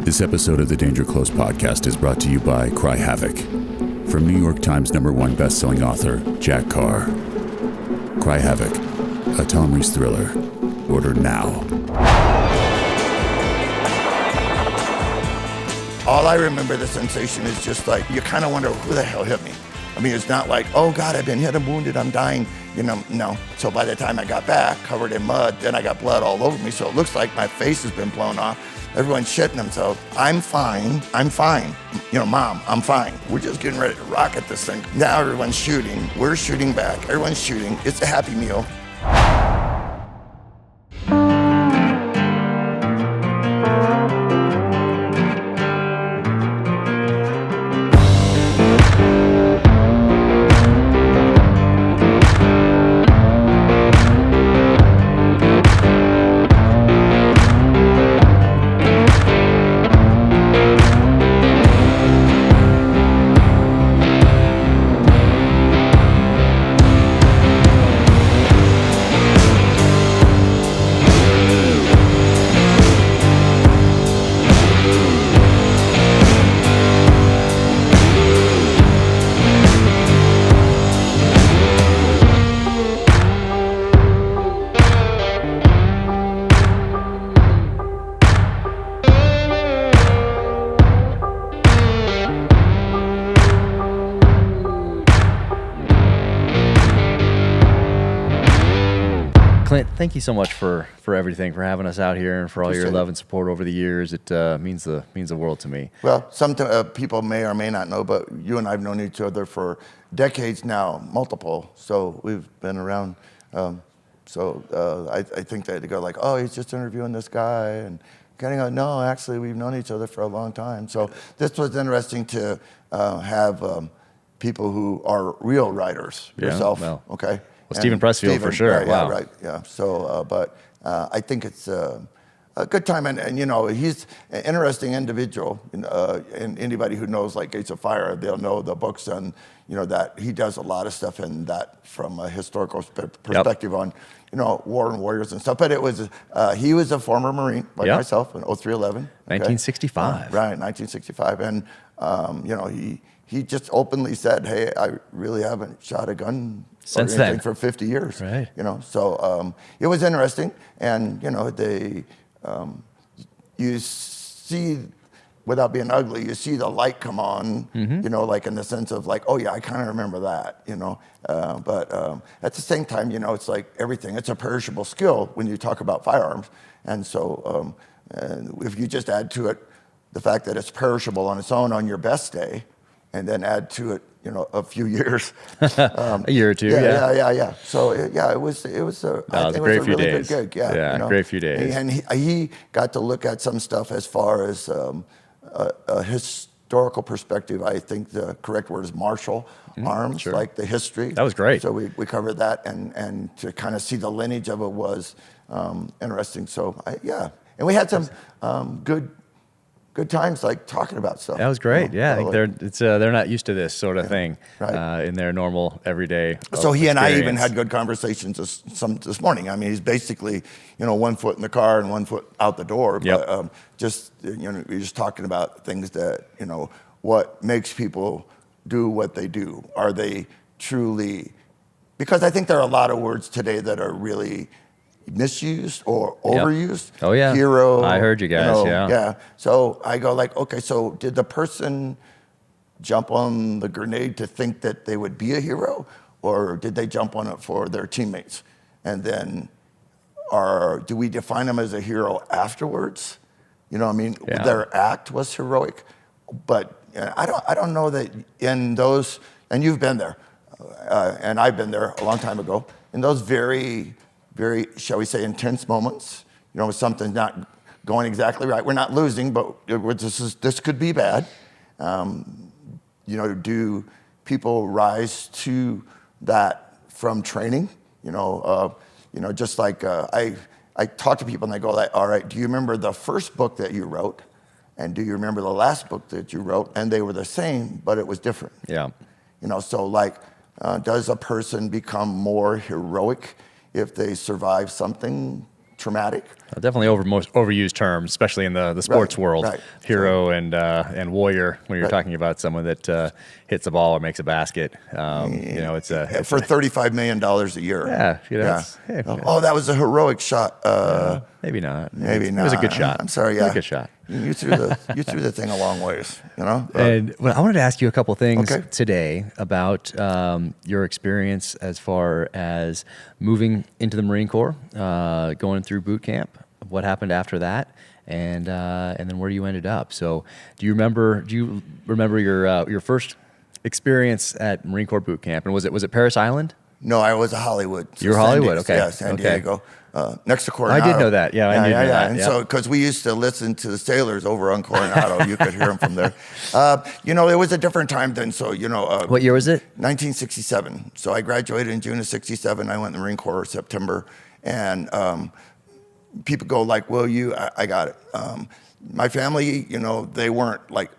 This episode of the Danger Close podcast is brought to you by Cry Havoc. From New York Times #1 best-selling author, Jack Carr. Cry Havoc, a Tom Reese thriller. Order now. All I remember the sensation is just like, you kind of wonder who the hell hit me. I mean, it's not like, oh God, I've been hit and wounded, I'm dying. No. So by the time I got back, covered in mud, then I got blood all over me. So it looks like my face has been blown off. Everyone's shitting themselves. I'm fine. Mom, I'm fine. We're just getting ready to rocket this thing. Now everyone's shooting. We're shooting back. Everyone's shooting. It's a happy meal. Clint, thank you so much for everything, for having us out here, and for all your love and support over the years. It means the world to me. Well, some people may or may not know, but you and I have known each other for decades now, multiple. So we've been around. I think that they go like, oh, he's just interviewing this guy, and kind of go, no, actually, we've known each other for a long time. So this was interesting to have people who are real writers. Yourself, well, okay. Well, Stephen Pressfield, for sure. Right, wow. Yeah, right. Yeah. So, I think it's a good time, and he's an interesting individual. And anybody who knows like Gates of Fire, they'll know the books, and that he does a lot of stuff in that from a historical perspective on war and warriors and stuff. But it was he was a former Marine like myself in 0311. 1965. Right, 1965, and he just openly said, "Hey, I really haven't shot a gun since then for 50 years." Right. So it was interesting, and you see, without being ugly, you see the light come on. Like in the sense of like, oh yeah, I kind of remember that. But at the same time, it's like everything. It's a perishable skill when you talk about firearms, and so and if you just add to it the fact that it's perishable on its own on your best day, and then add to it, a few years, a year or two. Yeah. So it was a great few days. Good gig. Great few days. And he got to look at some stuff as far as a historical perspective. I think the correct word is martial arms, sure. like the history. That was great. So we covered that, and to kind of see the lineage of it was interesting. So and we had some good times, like talking about stuff. That was great. I think they're not used to this sort of thing in their normal everyday. So he experience. and I even had good conversations this morning. I mean, he's basically 1 foot in the car and 1 foot out the door. Yep. But we're just talking about things that what makes people do what they do. Are they truly? Because I think there are a lot of words today that are really misused or overused. Oh yeah, hero. I heard you guys. Yeah. So I go like, okay, so did the person jump on the grenade to think that they would be a hero, or did they jump on it for their teammates? And then, do we define them as a hero afterwards? Their act was heroic, but I don't know that in those. And you've been there, and I've been there a long time ago. In those very, very, shall we say, intense moments, with something not going exactly right. We're not losing, but this could be bad. Do people rise to that from training? Just like I talk to people and they go like, all right, do you remember the first book that you wrote? And do you remember the last book that you wrote? And they were the same, but it was different. Yeah. So like, does a person become more heroic if they survive something traumatic? Definitely most overused terms, especially in the sports world. Right. Hero and warrior. When you're talking about someone that hits a ball or makes a basket, it's for $35 million a year. Yeah. Oh, that was a heroic shot. Maybe not. Maybe not. It was a good shot. I'm sorry. It Yeah, was a good shot. You threw the thing a long ways. And I wanted to ask you a couple things Okay. today about your experience as far as moving into the Marine Corps, going through boot camp, what happened after that, and then where you ended up. So, do you remember your first experience at Marine Corps boot camp? And was it Paris Island? No, I was a Hollywood. You were Hollywood, okay. Yeah, San Diego. Next to Coronado. I did know that. Yeah, I did know that. And yeah. so, because we used to listen to the sailors over on Coronado, you could hear them from there. It was a different time then. So, What year was it? 1967. So I graduated in June of '67. I went in the Marine Corps September, and people go like, "Will you?" I got it. My family, they weren't like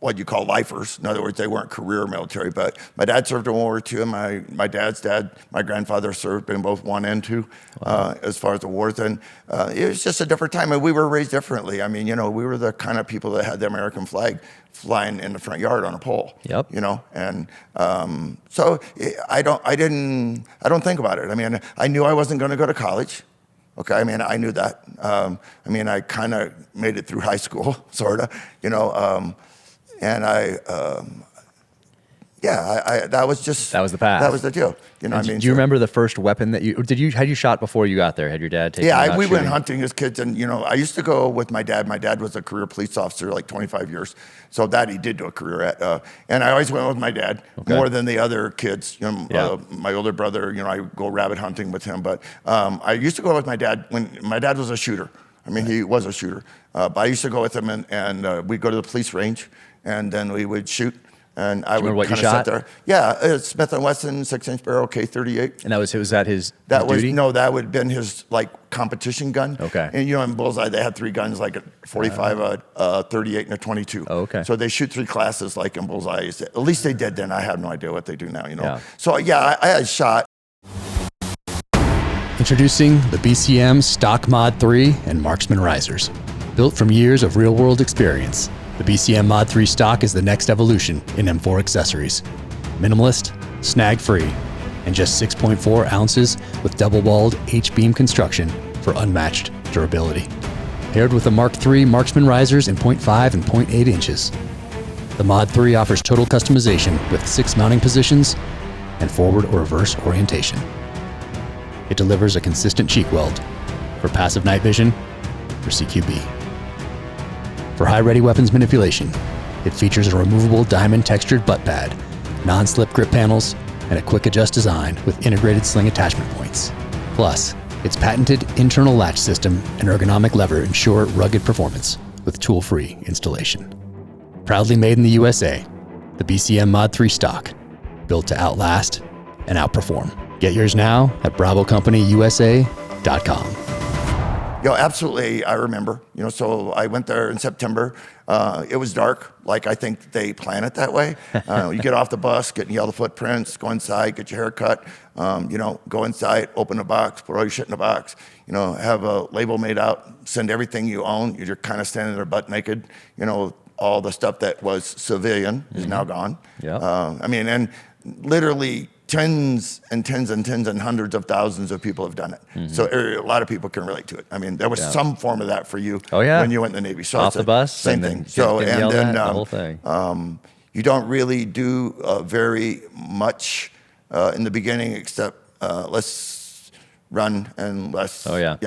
what you call lifers. In other words, they weren't career military. But my dad served in World War II, and my dad's dad, my grandfather served in both 1 and 2 as far as the wars. And it was just a different time, and we were raised differently. I mean, we were the kind of people that had the American flag flying in the front yard on a pole. Yep. And so I don't think about it. I mean, I knew I wasn't going to go to college. Okay, I mean, I knew that. I kind of made it through high school, sort of, and that was the path. That was the deal. Do you remember the first weapon that had you shot before you got there? Had your dad taken you out we shooting? went hunting as kids, and I used to go with my dad. My dad was a career police officer, like 25 years, so that he did do a career at. And I always went with my dad more than the other kids. My older brother, I go rabbit hunting with him, but I used to go with my dad when my dad was a shooter. I mean, he was a shooter, but I used to go with him, and we'd go to the police range, and then we would shoot. And I would kind of sit there. Yeah, Smith & Wesson 6-inch barrel K38. And was that his duty? No, that would have been his competition gun. Okay. And in Bullseye they had 3 guns, like a 45, a 38, and a 22. Oh, okay. So they shoot 3 classes like in Bullseye. At least they did then. I have no idea what they do now. Yeah. So I had shot. Introducing the BCM Stock Mod 3 and Marksman Risers. Built from years of real-world experience, the BCM Mod 3 stock is the next evolution in M4 accessories. Minimalist, snag-free, and just 6.4 ounces with double-walled H-beam construction for unmatched durability. Paired with the Mark III Marksman Risers in 0.5 and 0.8 inches. The Mod 3 offers total customization with 6 mounting positions and forward or reverse orientation. It delivers a consistent cheek weld for passive night vision or CQB. For high-ready weapons manipulation, it features a removable diamond-textured butt pad, non-slip grip panels, and a quick-adjust design with integrated sling attachment points. Plus, its patented internal latch system and ergonomic lever ensure rugged performance with tool-free installation. Proudly made in the USA, the BCM Mod 3 stock, built to outlast and outperform. Get yours now at BravoCompanyUSA.com. Absolutely. I remember. So I went there in September. It was dark, like I think they plan it that way. You get off the bus, get yellow footprints, go inside, get your hair cut. Go inside, open a box, put all your shit in a box. Have a label made out, send everything you own. You're kind of standing there butt naked. All the stuff that was civilian is now gone. Yeah. And literally tens and tens and tens and hundreds of thousands of people have done it. Mm-hmm. So a lot of people can relate to it. There was some form of that for you when you went in the Navy. So off the bus, same thing. The whole thing. You don't really do very much in the beginning except let's run and let's run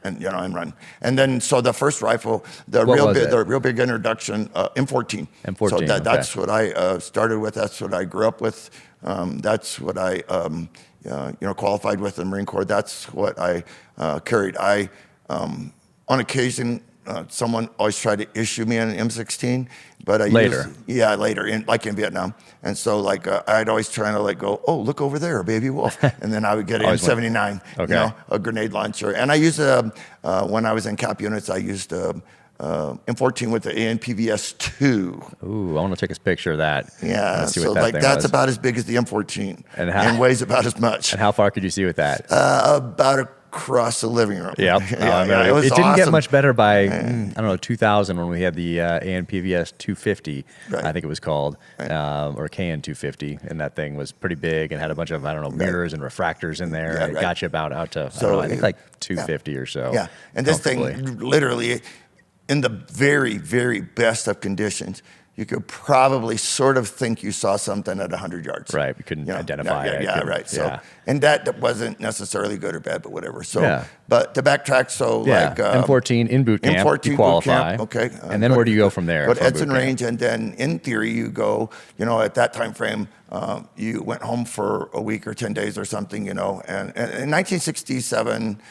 and run. And then so the first rifle, the real big introduction, M14. M14. So that's what I started with. That's what I grew up with. That's what I qualified with the Marine Corps. That's what I carried. On occasion, someone always tried to issue me an M16, but later in Vietnam. And so I'd always try to go, oh, look over there, a baby wolf, and then I would get an M79, a grenade launcher. And I used when I was in cap units, I used M14 with the ANPVS-2. Ooh, I want to take a picture of that. Yeah, so that's about as big as the M14 and weighs about as much. And how far could you see with that? About across the living room. Yep. It was it didn't get awesome. much better by, I don't know, 2000 when we had the ANPVS 250, Right. I think it was called, or KN 250. And that thing was pretty big and had a bunch of, I don't know, mirrors and refractors in there. Yeah, and it right. got you about out to, So I think like 250 or so. Yeah, and this comfortably. thing literally, in the very, very best of conditions, you could probably sort of think you saw something at 100 yards. Right, we couldn't identify it. Yeah, right. So, and that wasn't necessarily good or bad, but whatever. So, but to backtrack, so like M14 in boot camp, M14 you qualify. boot camp, okay. And then where do you go from there? Go to from Edson boot camp? Range, and then in theory you go. At that time frame, you went home for a week or 10 days or something. And in 1967,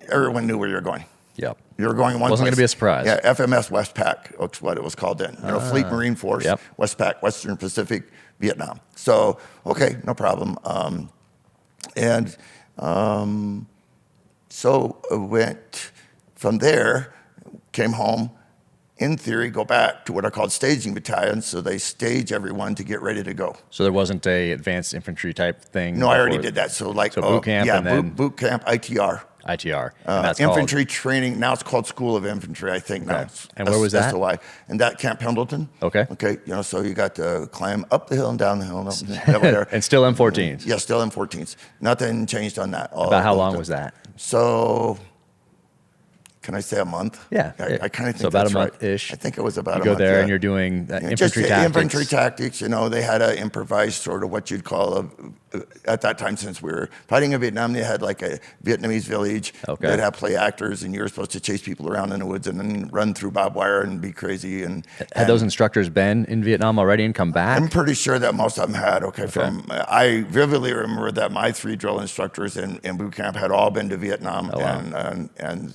everyone knew where you're going. Yep. You were going one Wasn't going to be a surprise. Yeah, FMS Westpac, that's what it was called then. Fleet Marine Force, Westpac, Western Pacific, Vietnam. So, okay, no problem. So I went from there, came home, in theory, go back to what are called staging battalions. So they stage everyone to get ready to go. So there wasn't a advanced infantry type thing? No, I already did that. So boot camp and then boot camp, ITR. ITR. And that's infantry training. Now it's called School of Infantry, I think. Now and where was that? SOI. And that Camp Pendleton. Okay. Okay. So you got to climb up the hill and down the hill and up the hill. There. And still M14s. Yeah, still M14s. Nothing changed on that. About how long was that? So, can I say a month? Yeah. I kind of think so about that's a month-ish. Right. I think it was about a you go month. there and you're doing infantry just tactics. Infantry tactics. They had an improvised sort of what you'd call at that time, since we were fighting in Vietnam, they had like a Vietnamese village. Okay. They'd have play actors, and you were supposed to chase people around in the woods and then run through barbed wire and be crazy. And had those instructors been in Vietnam already and come back? I'm pretty sure that most of them had. I vividly remember that my 3 drill instructors in boot camp had all been to Vietnam, and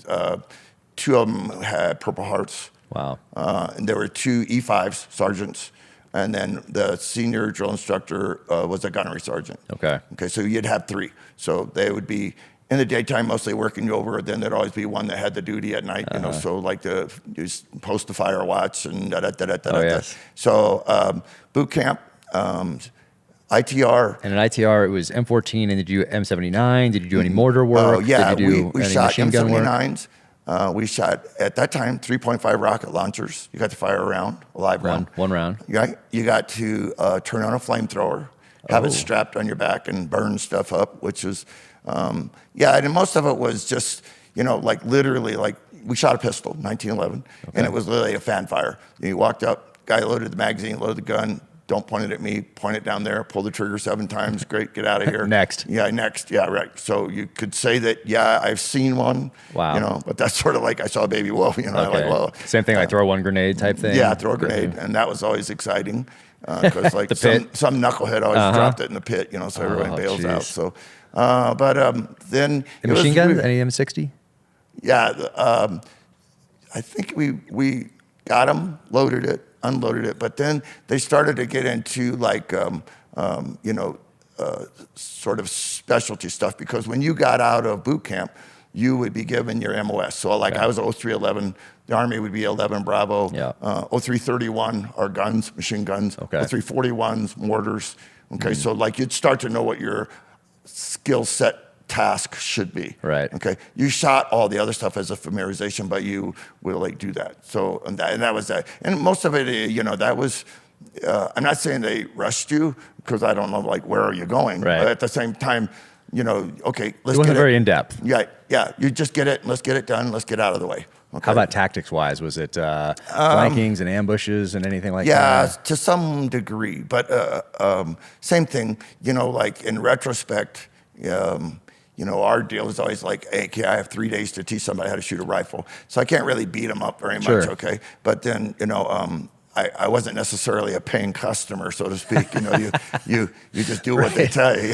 2 of them had Purple Hearts. Wow. And there were 2 E5s, sergeants, and then the senior drill instructor was a gunnery sergeant. Okay. So you'd have 3. So they would be in the daytime mostly working over. Then there'd always be one that had the duty at night. So like you post the fire watch and yes. So boot camp. ITR. And at ITR, it was M14, and did you do M79? Did you do any mortar work? Oh, yeah. Did you do we any shot machine gun work? M79s. We shot, at that time, 3.5 rocket launchers. You got to fire a round, a live round. One round. You got to turn on a flamethrower, have it strapped on your back and burn stuff up, which was, and most of it was just, like literally, like we shot a pistol, 1911, and it was literally a fan fire. You walked up, guy loaded the magazine, loaded the gun. Don't point it at me, point it down there, pull the trigger 7 times, great, get out of here. Next. Yeah, next. Yeah, right. So you could say that, I've seen one. Wow. But that's sort of like I saw a baby wolf, like, well. Same thing, like throw one grenade type thing? Yeah, throw a grenade. And that was always exciting because like some knucklehead always dropped it in the pit, so everyone bails out. So, then. The machine guns, any M60? Yeah, I think we got them, loaded it, unloaded it, but then they started to get into like, sort of specialty stuff, because when you got out of boot camp, you would be given your MOS. So like I was 0311, the Army would be 11 Bravo, 0331 are guns, machine guns, 0341s, mortars. So like you'd start to know what your skill set task should be. Right. You shot all the other stuff as a familiarization, but you will like do that. So and that was that. And most of it, that was. I'm not saying they rushed you, because I don't know like where are you going. Right. But at the same time, let's it get wasn't it. very in depth. Yeah. You just get it. And let's get it done. Let's get out of the way. How about tactics-wise? Was it flankings and ambushes and anything like that? Yeah, to some degree. But same thing. Like in retrospect. Our deal is always like, hey, I have 3 days to teach somebody how to shoot a rifle. So I can't really beat them up very much, But then, I wasn't necessarily a paying customer, so to speak. You just do what they tell you.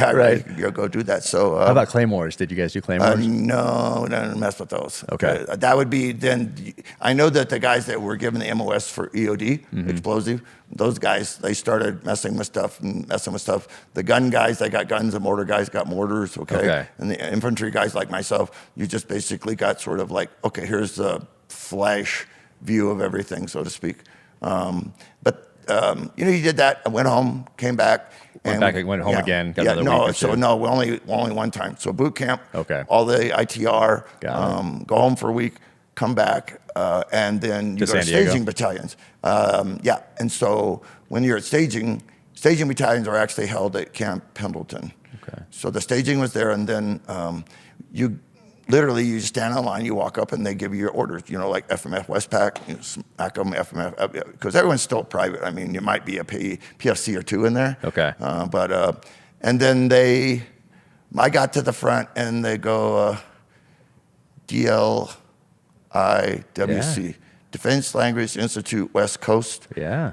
You go do that. So how about claymores? Did you guys do claymores? No, don't mess with those. Okay. That would be then. I know that the guys that were given the MOS for EOD, explosive, those guys, they started messing with stuff. The gun guys, they got guns. The mortar guys got mortars. And the infantry guys like myself, you just basically got sort of like, here's the flash view of everything, so to speak. You did that. I went home, came back. Went home again. Got another week or two. Only one time. So boot camp. Okay. All the ITR. Got Go home for a week, come back, and then you go to staging battalions. And so when you're at staging battalions are actually held at Camp Pendleton. Okay. So the staging was there, and then you stand on line, you walk up, and they give you your orders. Like FMF Westpac, smack them FMF, because everyone's still private. I mean, you might be a PFC or two in there. Okay. And then I got to the front, and they go DLIWC, Defense Language Institute, West Coast,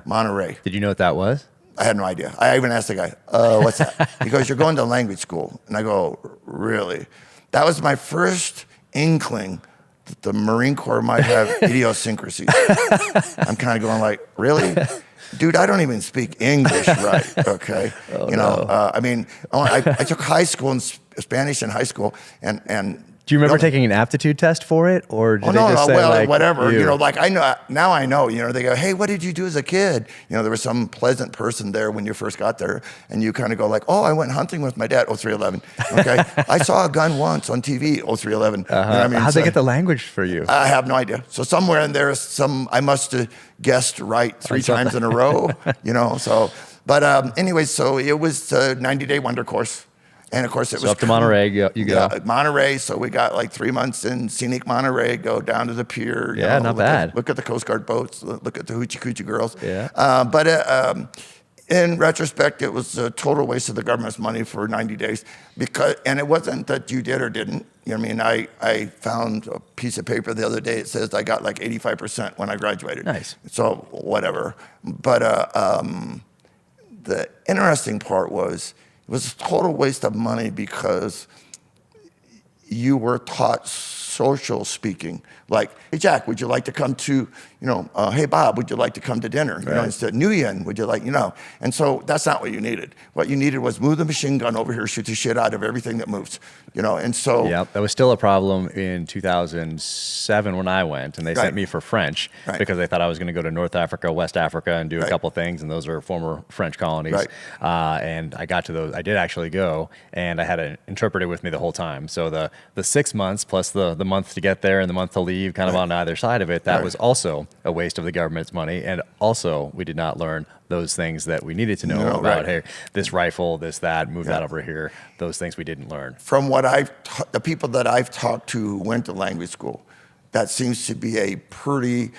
Monterey. Did you know what that was? I had no idea. I even asked the guy, what's that? He goes, you're going to language school. And I go, really? That was my first inkling that the Marine Corps might have idiosyncrasies. I'm kind of going like, really? Dude, I don't even speak English right, okay? I took high school in Spanish in high school, and do you remember taking an aptitude test for it, or did they just say whatever. I know now. I know. They go, hey, what did you do as a kid? There was some pleasant person there when you first got there, and you kind of go like, oh, I went hunting with my dad. 0311. Okay, I saw a gun once on TV. 0311. How'd they get the language for you? I have no idea. So somewhere in there, I must have guessed right 3 times in a row. Anyway, so it was a 90-day wonder course. And of course, it was up to Monterey. You go. Monterey. So we got like 3 months in scenic Monterey. Go down to the pier. Not bad. Look at the Coast Guard boats. Look at the hoochie coochie girls. Yeah. In retrospect, it was a total waste of the government's money for 90 days and it wasn't that you did or didn't. I found a piece of paper the other day. It says I got like 85% when I graduated. Nice. So whatever. But the interesting part was. It was a total waste of money because you were taught social speaking. Like, hey, Jack, would you like to come to, hey, Bob, would you like to come to dinner? Instead, Nguyen, would you like, And so that's not what you needed. What you needed was move the machine gun over here, shoot the shit out of everything that moves, and so. Yeah, that was still a problem in 2007 when I went, and they sent me for French because they thought I was going to go to North Africa, West Africa, and do a couple things, and those are former French colonies. And I got to those. I did actually go, and I had an interpreter with me the whole time. So the 6 months plus the month to get there and the month to leave, kind of on either side of it, that was also a waste of the government's money. And also, we did not learn those things that we needed to know about, hey, this rifle, this, that, move that over here. Those things we didn't learn. From what the people that I've talked to who went to language school, that seems to be a pretty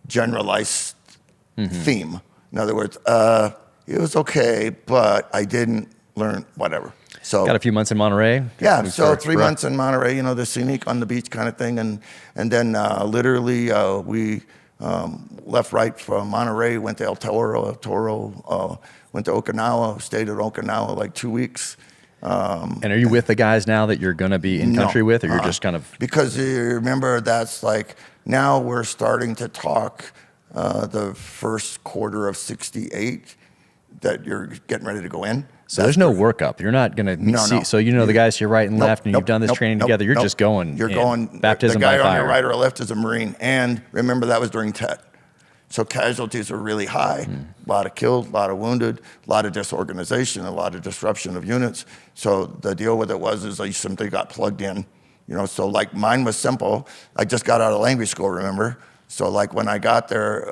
generalized theme. In other words, it was okay, but I didn't learn whatever. So got a few months in Monterey. So 3 months in Monterey, the scenic on the beach kind of thing, and then literally we left right from Monterey, went to El Toro, went to Okinawa, stayed at Okinawa like 2 weeks. And are you with the guys now that you're going to be in country with, or you're just kind of? Because you remember, that's like now we're starting to talk the first quarter of '68 that you're getting ready to go in. So there's no workup. You're not going to see. So the guys to your right and left, and you've done this training together. You're just going. You're going. Baptism by fire. The guy on your right or left is a Marine, and remember that was during TET. So casualties are really high. A lot of killed, a lot of wounded, a lot of disorganization, a lot of disruption of units. So the deal with it is I simply got plugged in. So like mine was simple. I just got out of language school, remember? So like when I got there,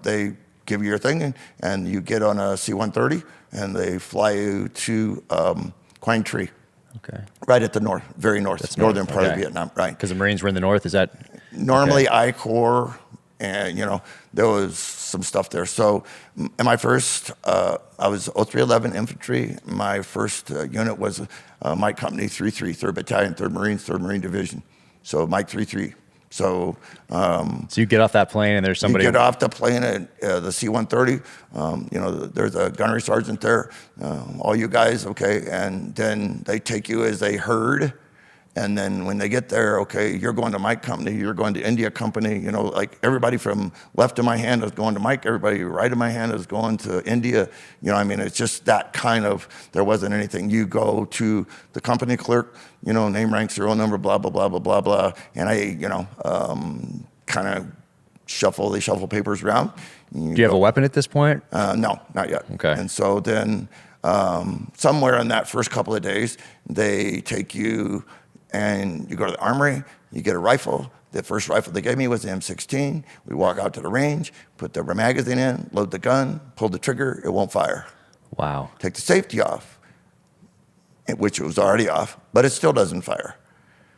they give you your thing, and you get on a C-130, and they fly you to Quang Tri. Okay. Right at the very north, northern part of Vietnam, right? Because the Marines were in the north, is that? Normally I-Corps, and there was some stuff there. So in my first, I was 0311 Infantry. My first unit was Mike Company 3-3, 3rd Battalion, 3rd Marines, 3rd Marine Division. So Mike 3-3. So you get off that plane and there's somebody. You get off the plane at the C-130. There's a gunnery sergeant there. All you guys, okay, and then they take you as a herd. And then when they get there, okay, you're going to Mike Company, you're going to India Company. Like everybody from left of my hand is going to Mike. Everybody right of my hand is going to India. It's just that kind of. There wasn't anything. You go to the company clerk. Name, rank, serial number, blah, blah, blah, blah, blah, blah. And I, kind of shuffle papers around. Do you have a weapon at this point? No, not yet. Okay. And so then somewhere in that first couple of days, they take you and you go to the armory, you get a rifle. The first rifle they gave me was the M16. We walk out to the range, put the magazine in, load the gun, pull the trigger, it won't fire. Wow. Take the safety off, which it was already off, but it still doesn't fire.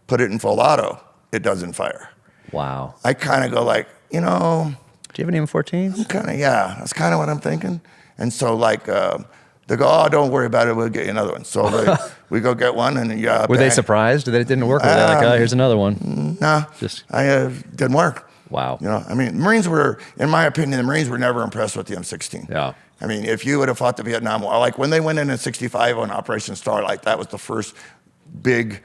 Put it in full auto, it doesn't fire. Wow. I kind of go like, Do you have any M14s? kind of, yeah, that's kind of what I'm thinking. And so like, they go, oh, don't worry about it, we'll get you another one. So we go get one, and yeah. Were they surprised that it didn't work? Or were they like, oh, here's another one? No, didn't work. Wow. I mean, Marines were, in my opinion, the Marines were never impressed with the M16. Yeah. I mean, if you would have fought the Vietnam War, like when they went in 65 on Operation Starlight, that was the first big,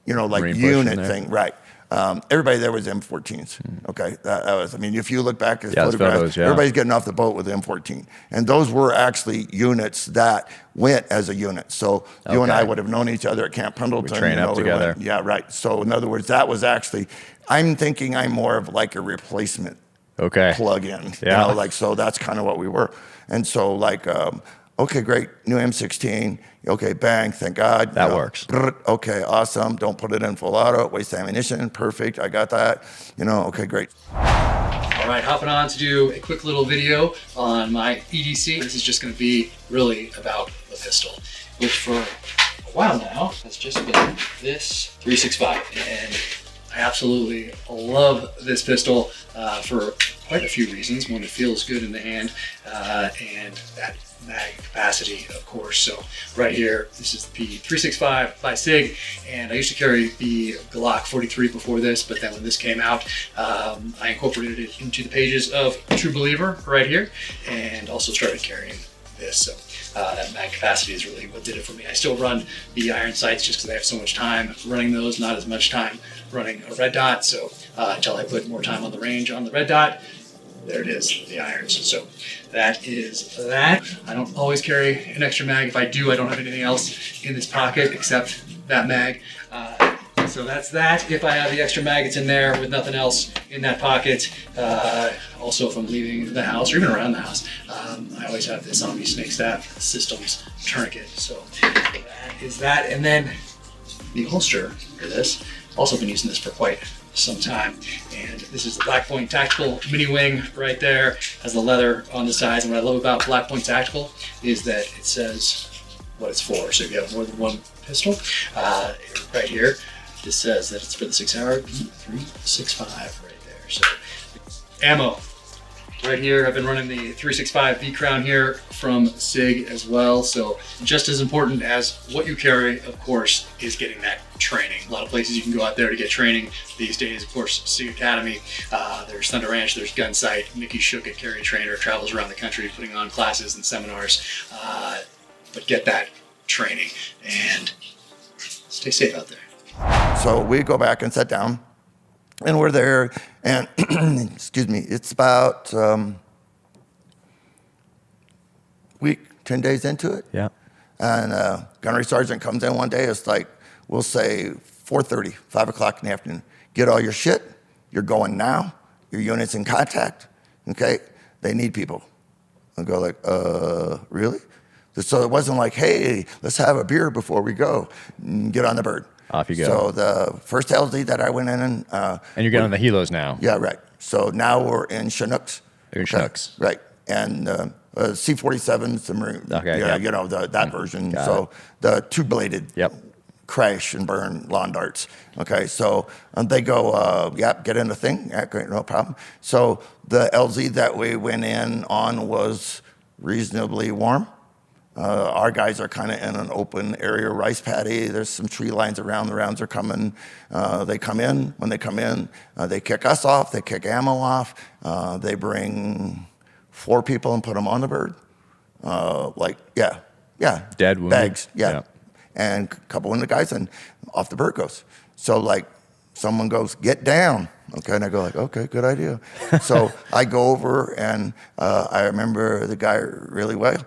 like unit thing, right? Everybody there was M14s. Okay, that was. I mean, if you look back at photographs, photos, yeah. everybody's getting off the boat with the M14, and those were actually units that went as a unit. So you and I would have known each other at Camp Pendleton. We train up together. Yeah, right. So in other words, that was actually. I'm thinking I'm more of like a replacement. Plug-in. Yeah. So that's kind of what we were. And so okay, great, new M16. Okay, bang, thank God. That works. Okay, awesome. Don't put it in full auto, waste ammunition. Perfect, I got that. Okay, great. All right, hopping on to do a quick little video on my EDC. This is just gonna be really about the pistol, which for a while now has just been this 365. And I absolutely love this pistol for quite a few reasons. One, it feels good in the hand, and that mag capacity, of course. So right here, this is the P365 by SIG, and I used to carry the Glock 43 before this, but then when this came out, I incorporated it into the pages of True Believer right here, and also started carrying this. So that mag capacity is really what did it for me. I still run the iron sights just because I have so much time running those, not as much time running a red dot. So until I put more time on the range on the red dot, there it is, the irons. So that is that. I don't always carry an extra mag. If I do, I don't have anything else in this pocket except that mag. So that's that. If I have the extra mag, it's in there with nothing else in that pocket. Also, if I'm leaving the house or even around the house, I always have this on me Snake Staff Systems tourniquet. So that is that. And then the holster for this, also been using this for quite some time. And this is the Black Point Tactical Mini Wing right there. Has the leather on the sides. And what I love about Black Point Tactical is that it says what it's for. So if you have more than one pistol, right here, this says that it's for the 6-hour P365 right there. So ammo. Right here, I've been running the 365 V-Crown here from SIG as well. So just as important as what you carry, of course, is getting that training. A lot of places you can go out there to get training these days. Of course, SIG Academy, there's Thunder Ranch, there's Gunsight. Mickey Shook at Carry Trainer travels around the country putting on classes and seminars. But get that training and stay safe out there. So we go back and sit down. And we're there, and excuse me, it's about week, 10 days into it. Yeah. And gunnery sergeant comes in one day. It's like, we'll say 4:30, 5 o'clock in the afternoon. Get all your shit. You're going now. Your unit's in contact. Okay? They need people. I go like, really? So it wasn't like, hey, let's have a beer before we go. Get on the bird. Off you go. So the first LZ that I went in and you're getting on the helos now. Yeah, right. So now we're in Chinooks. You're in Chinooks. Right. And C-47s, the Marine, Okay, yeah, yep. that version. Got So it. the two-bladed crash and burn lawn darts. Okay, so they go, get in the thing. Yeah, great, no problem. So the LZ that we went in on was reasonably warm. Our guys are kind of in an open area rice paddy. There's some tree lines around. The rounds are coming. They come in. When they come in, they kick us off. They kick ammo off. They bring 4 people and put them on the bird. Dead, wounded. Bags, yeah. And a couple of the guys, and off the bird goes. So like someone goes, get down. Okay, and I go like, okay, good idea. So I go over, and I remember the guy really well.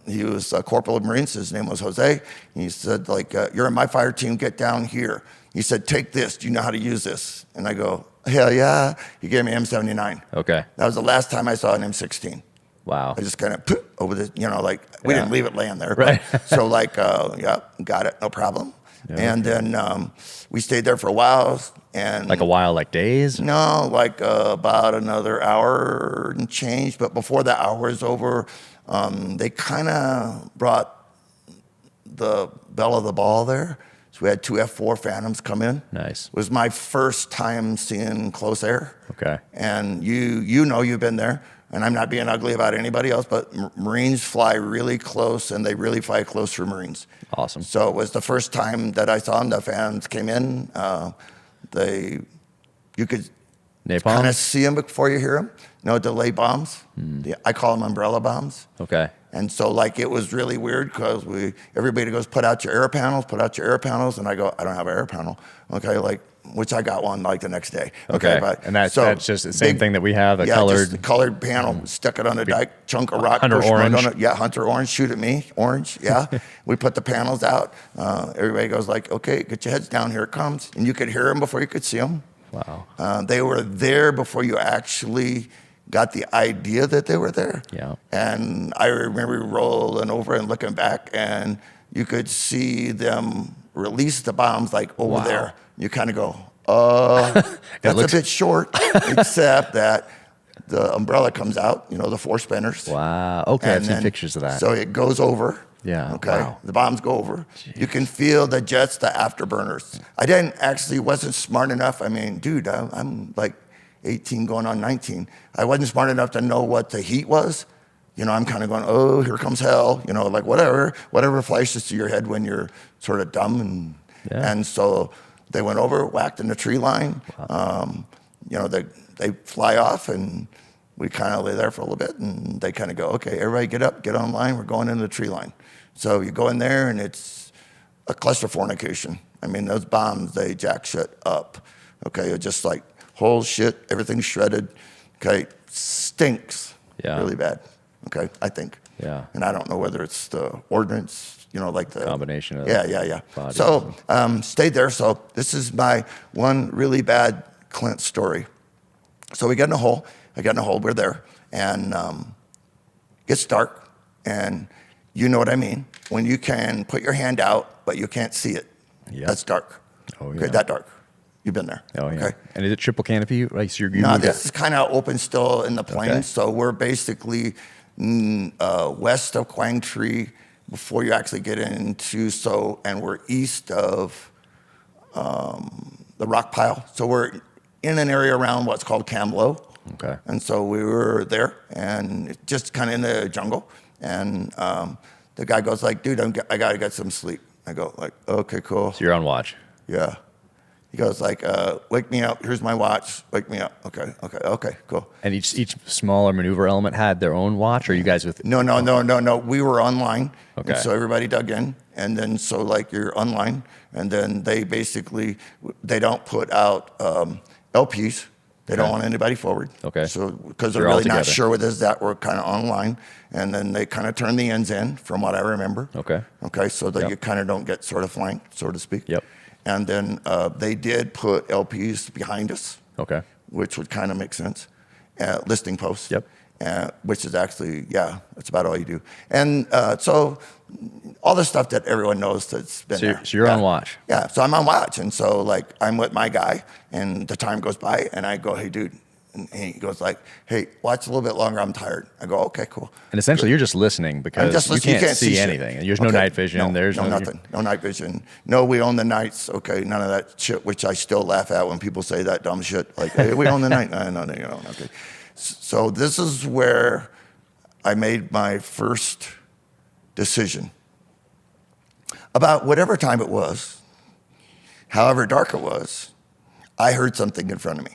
He was a corporal of Marines. His name was Jose. He said, like, you're in my fire team, get down here. He said, take this. Do you know how to use this? And I go, hell yeah. He gave me M79. Okay. That was the last time I saw an M16. Wow. I just kind of over the, like we Yeah. didn't leave it laying there. Right. But, so like, yeah, got it, no problem. And then we stayed there for a while. And Like a while, like days? no, like about another hour and change. But before the hour was over, they kind of brought the belle of the ball there. So we had 2 F4 Phantoms come in. Nice. It was my first time seeing close air. Okay. And you've been there. And I'm not being ugly about anybody else, but Marines fly really close, and they really fly close for Marines. Awesome. So it was the first time that I saw them. The Phantoms came in. You could Napalm? kind of see them before you hear them. No delay bombs. I call them umbrella bombs. Okay. And so like it was really weird because everybody goes, put out your air panels, and I go, I don't have an air panel. Okay, like which I got one like the next day. Okay. But, And that's just the same thing that we have, yeah, colored. just the colored panel. Stick it on the dike, chunk of rock. Hunter push one orange. on it. Yeah, Hunter orange. Shoot at me, orange. Yeah. We put the panels out. Everybody goes like, okay, get your heads down. Here it comes. And you could hear them before you could see them. Wow. They were there before you actually got the idea that they were there. Yeah. And I remember rolling over and looking back, and you could see them release the bombs like over Wow. there. You kind of go, that's a bit short, except that the umbrella comes out, the 4 spinners. Wow. Okay, I've And seen then- pictures of that. So it goes over. Yeah, Okay. wow. The bombs go over. You can feel the jets, the afterburners. I wasn't smart enough. I mean, dude, I'm like 18 going on 19. I wasn't smart enough to know what the heat was. I'm kind of going, oh, here comes hell. Like whatever flashes to your head when you're sort of dumb. And so they went over, whacked in the tree line. Wow. They fly off, and we kind of lay there for a little bit, and they kind of go, okay, everybody get up, get online. We're going into the tree line. So you go in there, and it's a cluster fornication. I mean, those bombs, they jack shit up. Okay, it's just like whole shit, everything's shredded. Okay, stinks really bad. Okay, I think. Yeah. And I don't know whether it's the ordnance, like the Combination of yeah. bodies. So stayed there. So this is my one really bad Clint story. So we get in a hole. I got in a hole. We're there, and it gets dark, and you know what I mean when you can put your hand out, but you can't see it. Yeah. That's dark. Oh, Okay, yeah. that dark. You've been there. Oh, yeah. Okay. And is it triple canopy? Right, so you No, moved this is kind of open still in the plains. Okay. So we're basically west of Quang Tree before you actually get into and we're east of the rock pile. So we're in an area around what's called Cam Low. Okay. And so we were there, and just kind of in the jungle. And the guy goes like, dude, I got to get some sleep. I go like, okay, cool. So you're on watch. Yeah. He goes like, wake me up. Here's my watch. Wake me up. Okay, cool. And each smaller maneuver element had their own watch, or you guys with? No. We were online. Okay. And so everybody dug in. And then so like you're online. And then they don't put out LPs. They don't want anybody forward. Okay. So because they're You're all really not together. sure what is that, we're kind of online. And then they kind of turn the ends in, from what I remember. Okay. Okay, so that Yep. you kind of don't get sort of flanked, so to speak. Yep. And then they did put LPs behind us. Okay. Which would kind of make sense. Listing posts. Yep. Which is actually, that's about all you do. And so all the stuff that everyone knows that's been there. So you're on watch. Yeah, so I'm on watch. And so like I'm with my guy, and the time goes by, and I go, hey, dude. And he goes like, hey, watch a little bit longer. I'm tired. I go, okay, cool. And essentially, you're just listening because Just you listen. can't see shit. anything. There's no Okay. night vision. There's no nothing. No night vision. No, we own the nights. Okay, none of that shit, which I still laugh at when people say that dumb shit. Like, hey, we own the night. No, you don't. Okay. So this is where I made my first decision. About whatever time it was, however dark it was, I heard something in front of me.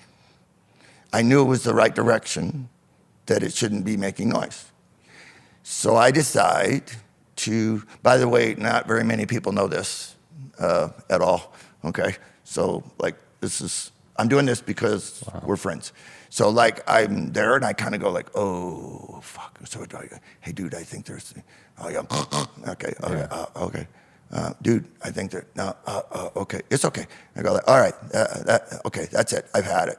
I knew it was the right direction, that it shouldn't be making noise. So I decide to, by the way, not very many people know this at all, okay? So like I'm doing this because we're friends. So like I'm there and I kind of go like, oh, fuck. So I go, hey, dude, I think there's, oh yeah, okay. Dude, I think okay, it's okay. I go like, all right, okay, that's it, I've had it.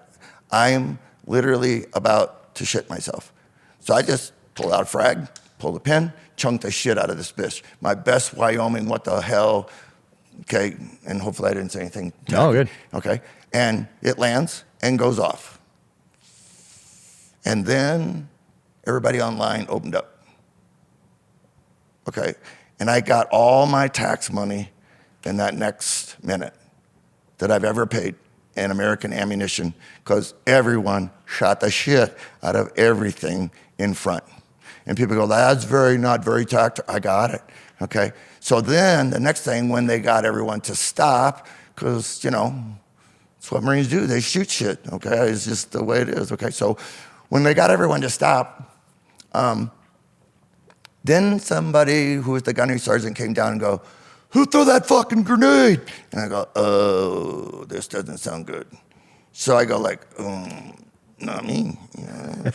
I'm literally about to shit myself. So I just pull out a frag, pull the pin, chunk the shit out of this bitch. My best Wyoming, what the hell, okay, and hopefully I didn't say anything. No, good. Okay, and it lands and goes off. And then everybody online opened up. Okay, and I got all my tax money in that next minute that I've ever paid in American ammunition, because everyone shot the shit out of everything in front. And people go, that's not very tactical. I got it, okay? So then the next thing, when they got everyone to stop, because, you know, that's what Marines do, they shoot shit, okay? It's just the way it is, okay? So when they got everyone to stop, then somebody who was the gunnery sergeant came down and go, who threw that fucking grenade? And I go, oh, this doesn't sound good. So I go like, not me. You know.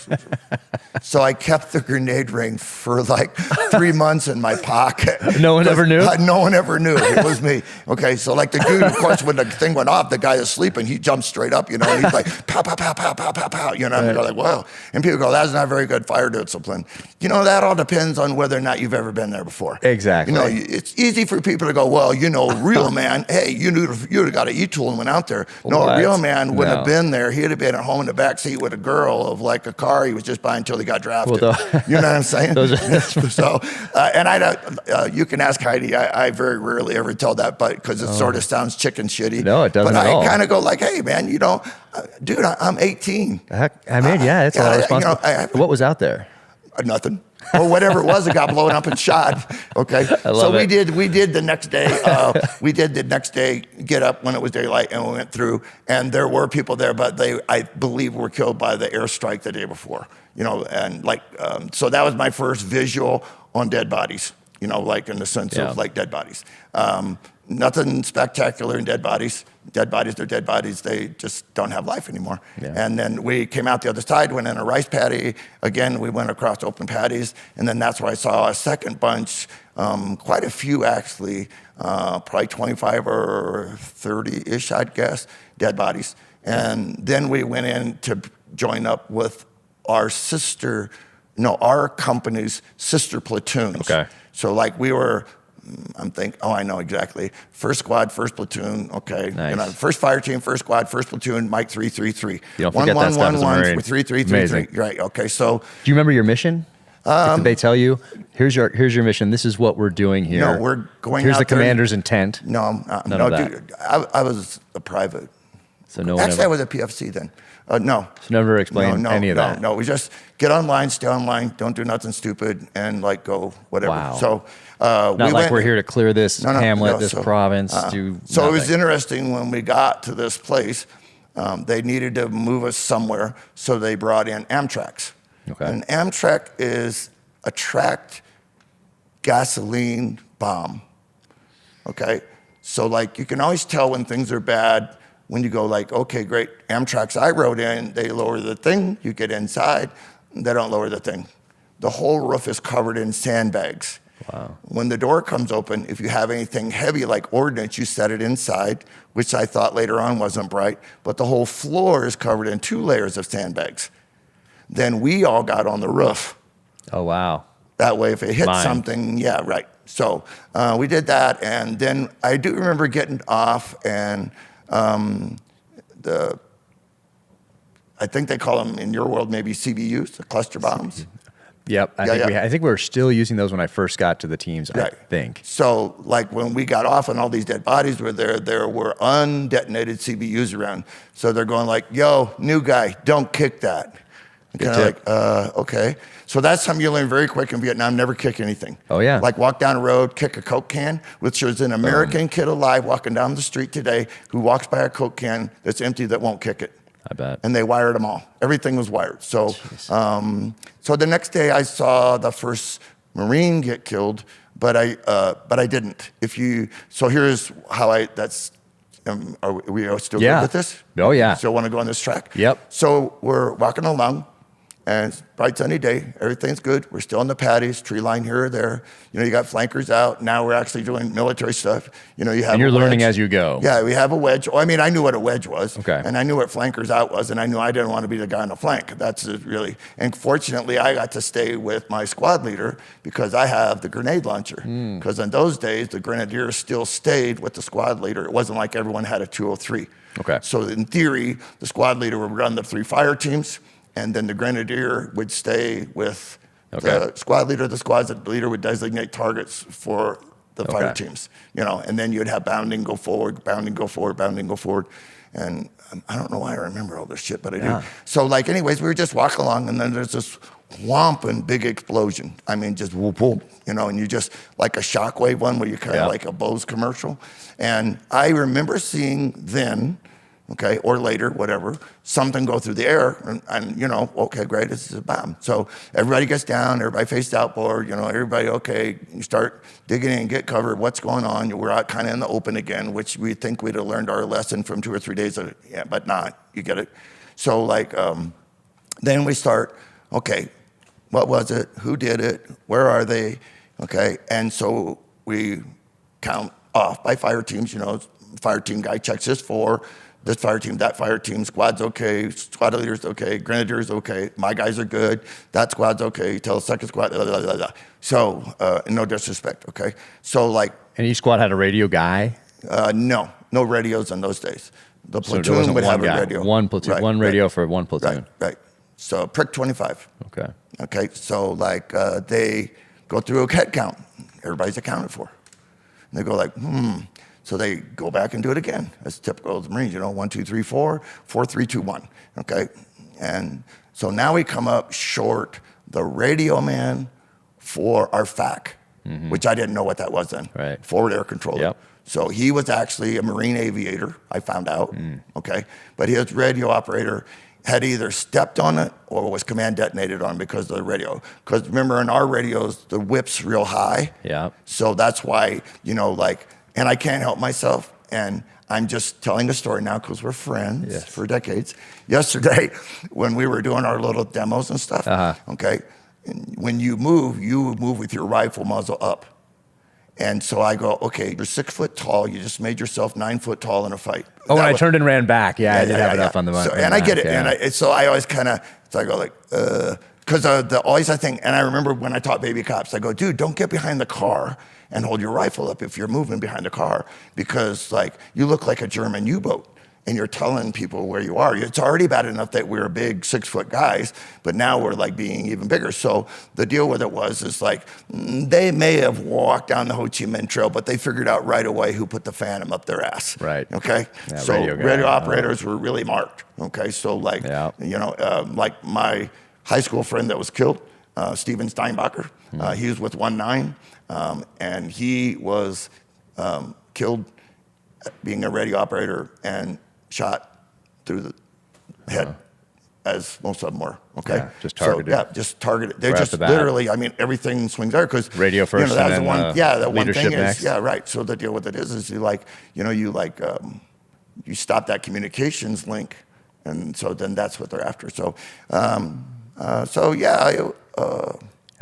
So I kept the grenade ring for like 3 months in my pocket. No one ever knew? No one ever knew. It was me. Okay, so like the dude, of course, when the thing went off, the guy is sleeping, he jumps straight up, you know, and he's like, pow, pow, pow, pow, pow, pow, pow, you know, and I go like, wow. And people go, that's not very good fire discipline. You know, that all depends on whether or not you've ever been there before. Exactly. You know, it's easy for people to go, well, you know, real man, hey, you'd have got an E-tool and went out there. No, a real man wouldn't have been there. He'd have been at home in the back seat with a girl of like a car he was just buying until he got drafted. Well, you know what I'm saying? So, and you can ask Heidi. I very rarely ever tell that, but because it sort of sounds chicken shitty. No, it doesn't but at all. I kind of go like, hey, man, you know, dude, I'm 18. Heck, I mean, yeah, it's a lot of responsibility. You know, what was out there? Nothing. Or whatever it was that got blown up and shot. Okay. So we did the next day. We did the next day get up when it was daylight, and we went through, and there were people there, but they, I believe, were killed by the airstrike the day before. You know, and like, so that was my first visual on dead bodies. You know, like in the sense of like dead bodies. Nothing spectacular in dead bodies. Dead bodies, they're dead bodies. They just don't have life anymore. Yeah. And then we came out the other side, went in a rice paddy. Again, we went across open paddies. And then that's where I saw a second bunch, quite a few actually, probably 25 or 30-ish, I'd guess, dead bodies. And then we went in to join up with our company's sister platoons. Okay. So like we were, I'm thinking, I know exactly. First squad, first platoon, okay. Nice. You know, first fire team, first squad, first platoon, Mike 333. You don't forget that stuff as a Marine. 333. Right, okay, so. Do you remember your mission? Did they tell you, here's your mission, this is what we're doing here? No, we're going Here's out the there. commander's intent. No, None of that. dude, I was a private. So no one Actually, I was a PFC then. No. So never explained any of that? No, we just get online, stay online, don't do nothing stupid, and like go whatever. Wow. So we're here to clear this hamlet, this province. So it was interesting when we got to this place, they needed to move us somewhere, so they brought in Amtraks. Okay. An Amtrak is a tracked gasoline bomb. Okay? So like you can always tell when things are bad when you go like, okay, great, Amtraks I rode in, they lower the thing, you get inside, they don't lower the thing. The whole roof is covered in sandbags. Wow. When the door comes open, if you have anything heavy like ordnance, you set it inside, which I thought later on wasn't bright, but the whole floor is covered in 2 layers of sandbags. Then we all got on the roof. Oh, wow. That way, if it hit something, yeah, right. So we did that, and then I do remember getting off, and I think they call them in your world maybe CBUs, the cluster bombs. Yep, I think we were still using those when I first got to the teams, I think. So like when we got off and all these dead bodies were there were undetonated CBUs around. So they're going like, yo, new guy, don't kick that. Kind of like, okay. So that's something you learn very quick in Vietnam, never kick anything. Oh, yeah. Like walk down a road, kick a Coke can, which is an American kid alive walking down the street today who walks by a Coke can that's empty that won't kick it. I bet. And they wired them all. Everything was wired. So so the next day I saw the first Marine get killed, but I didn't. So here's how are we still good with this? Oh, yeah. Still want to go on this track? Yep. So we're walking along, And it's a bright sunny day, everything's good. We're still in the patties, tree line here or there. You got flankers out. Now we're actually doing military stuff. You have And you're a learning wedge. as you go. Yeah, we have a wedge. I mean, I knew what a wedge was. Okay. And I knew what flankers out was, and I knew I didn't want to be the guy on the flank. That's really, and fortunately, I got to stay with my squad leader because I have the grenade launcher. Because in those days, the grenadiers still stayed with the squad leader. It wasn't like everyone had a 203. Okay. So in theory, the squad leader would run the 3 fire teams, and then the grenadier would stay with the squad leader. The squad leader would designate targets for the fire teams, and then you'd have bounding, go forward, bounding, go forward, bounding, go forward. And I don't know why I remember all this shit, but I do. So anyways, we were just walking along, and then there's this whomping big explosion. I mean, just whoop, whoop, and you just, like a shockwave one where you kind of like a Bose commercial. And I remember seeing then, or later, whatever, something go through the air, and okay, great, this is a bomb. So everybody gets down, everybody faces outboard, everybody, okay, you start digging in, get covered, what's going on? We're out kind of in the open again, which we think we'd have learned our lesson from 2 or 3 days, but not, you get it? So then we start, okay, what was it? Who did it? Where are they? Okay, and so we count off by fire teams, fire team guy checks his 4, this fire team, that fire team, squad's okay, squad leader's okay, grenadier's okay, my guys are good, that squad's okay, tell the second squad, blah, blah, blah, blah. So, no disrespect, okay? So And each squad had a radio guy? No radios in those days. The So there platoon wasn't would one have guy, a radio. one platoon, Right, one radio for one platoon. Right. So prick 25. Okay. Okay, so they go through a head count. Everybody's accounted for. And they go So they go back and do it again. That's typical of the Marines, 1, 2, 3, 4, 4, 3, 2, 1. Okay, and so now we come up short the radio man for our FAC, which I didn't know what that was then. Right. Forward air controller. Yep. So he was actually a Marine aviator, I found out. Okay, but his radio operator had either stepped on it or was command detonated on because of the radio. Because remember, in our radios, the whip's real high. Yeah. So that's why, and I can't help myself. And I'm just telling the story now because we're friends for decades. Yesterday, when we were doing our little demos and stuff, okay, when you move with your rifle muzzle up. And so I go, okay, you're 6 foot tall. You just made yourself 9 foot tall in a fight. Oh, when I turned and ran back. Yeah, I did have it up on the so, money. and I get it. Yeah. And so I always kind of, I go because always I think, and I remember when I taught baby cops, I go, dude, don't get behind the car and hold your rifle up if you're moving behind the car because you look like a German U-boat. And you're telling people where you are. It's already bad enough that we're big 6 foot guys, but now we're being even bigger. So the deal with it is they may have walked down the Ho Chi Minh Trail, but they figured out right away who put the Phantom up their ass. Right. Okay. Yeah, so radio operators were really marked. Okay. So like my high school friend that was killed, Steven Steinbacher, he was with 1-9, and he was killed being a radio operator and shot through the head, as most of them were. Okay, yeah, just targeted. So, just targeted. They're right just literally. I mean, everything swings there because radio first. That's and the one. That one thing next. is. Yeah, right. So the deal with it is you stop that communications link, and so then that's what they're after. So, and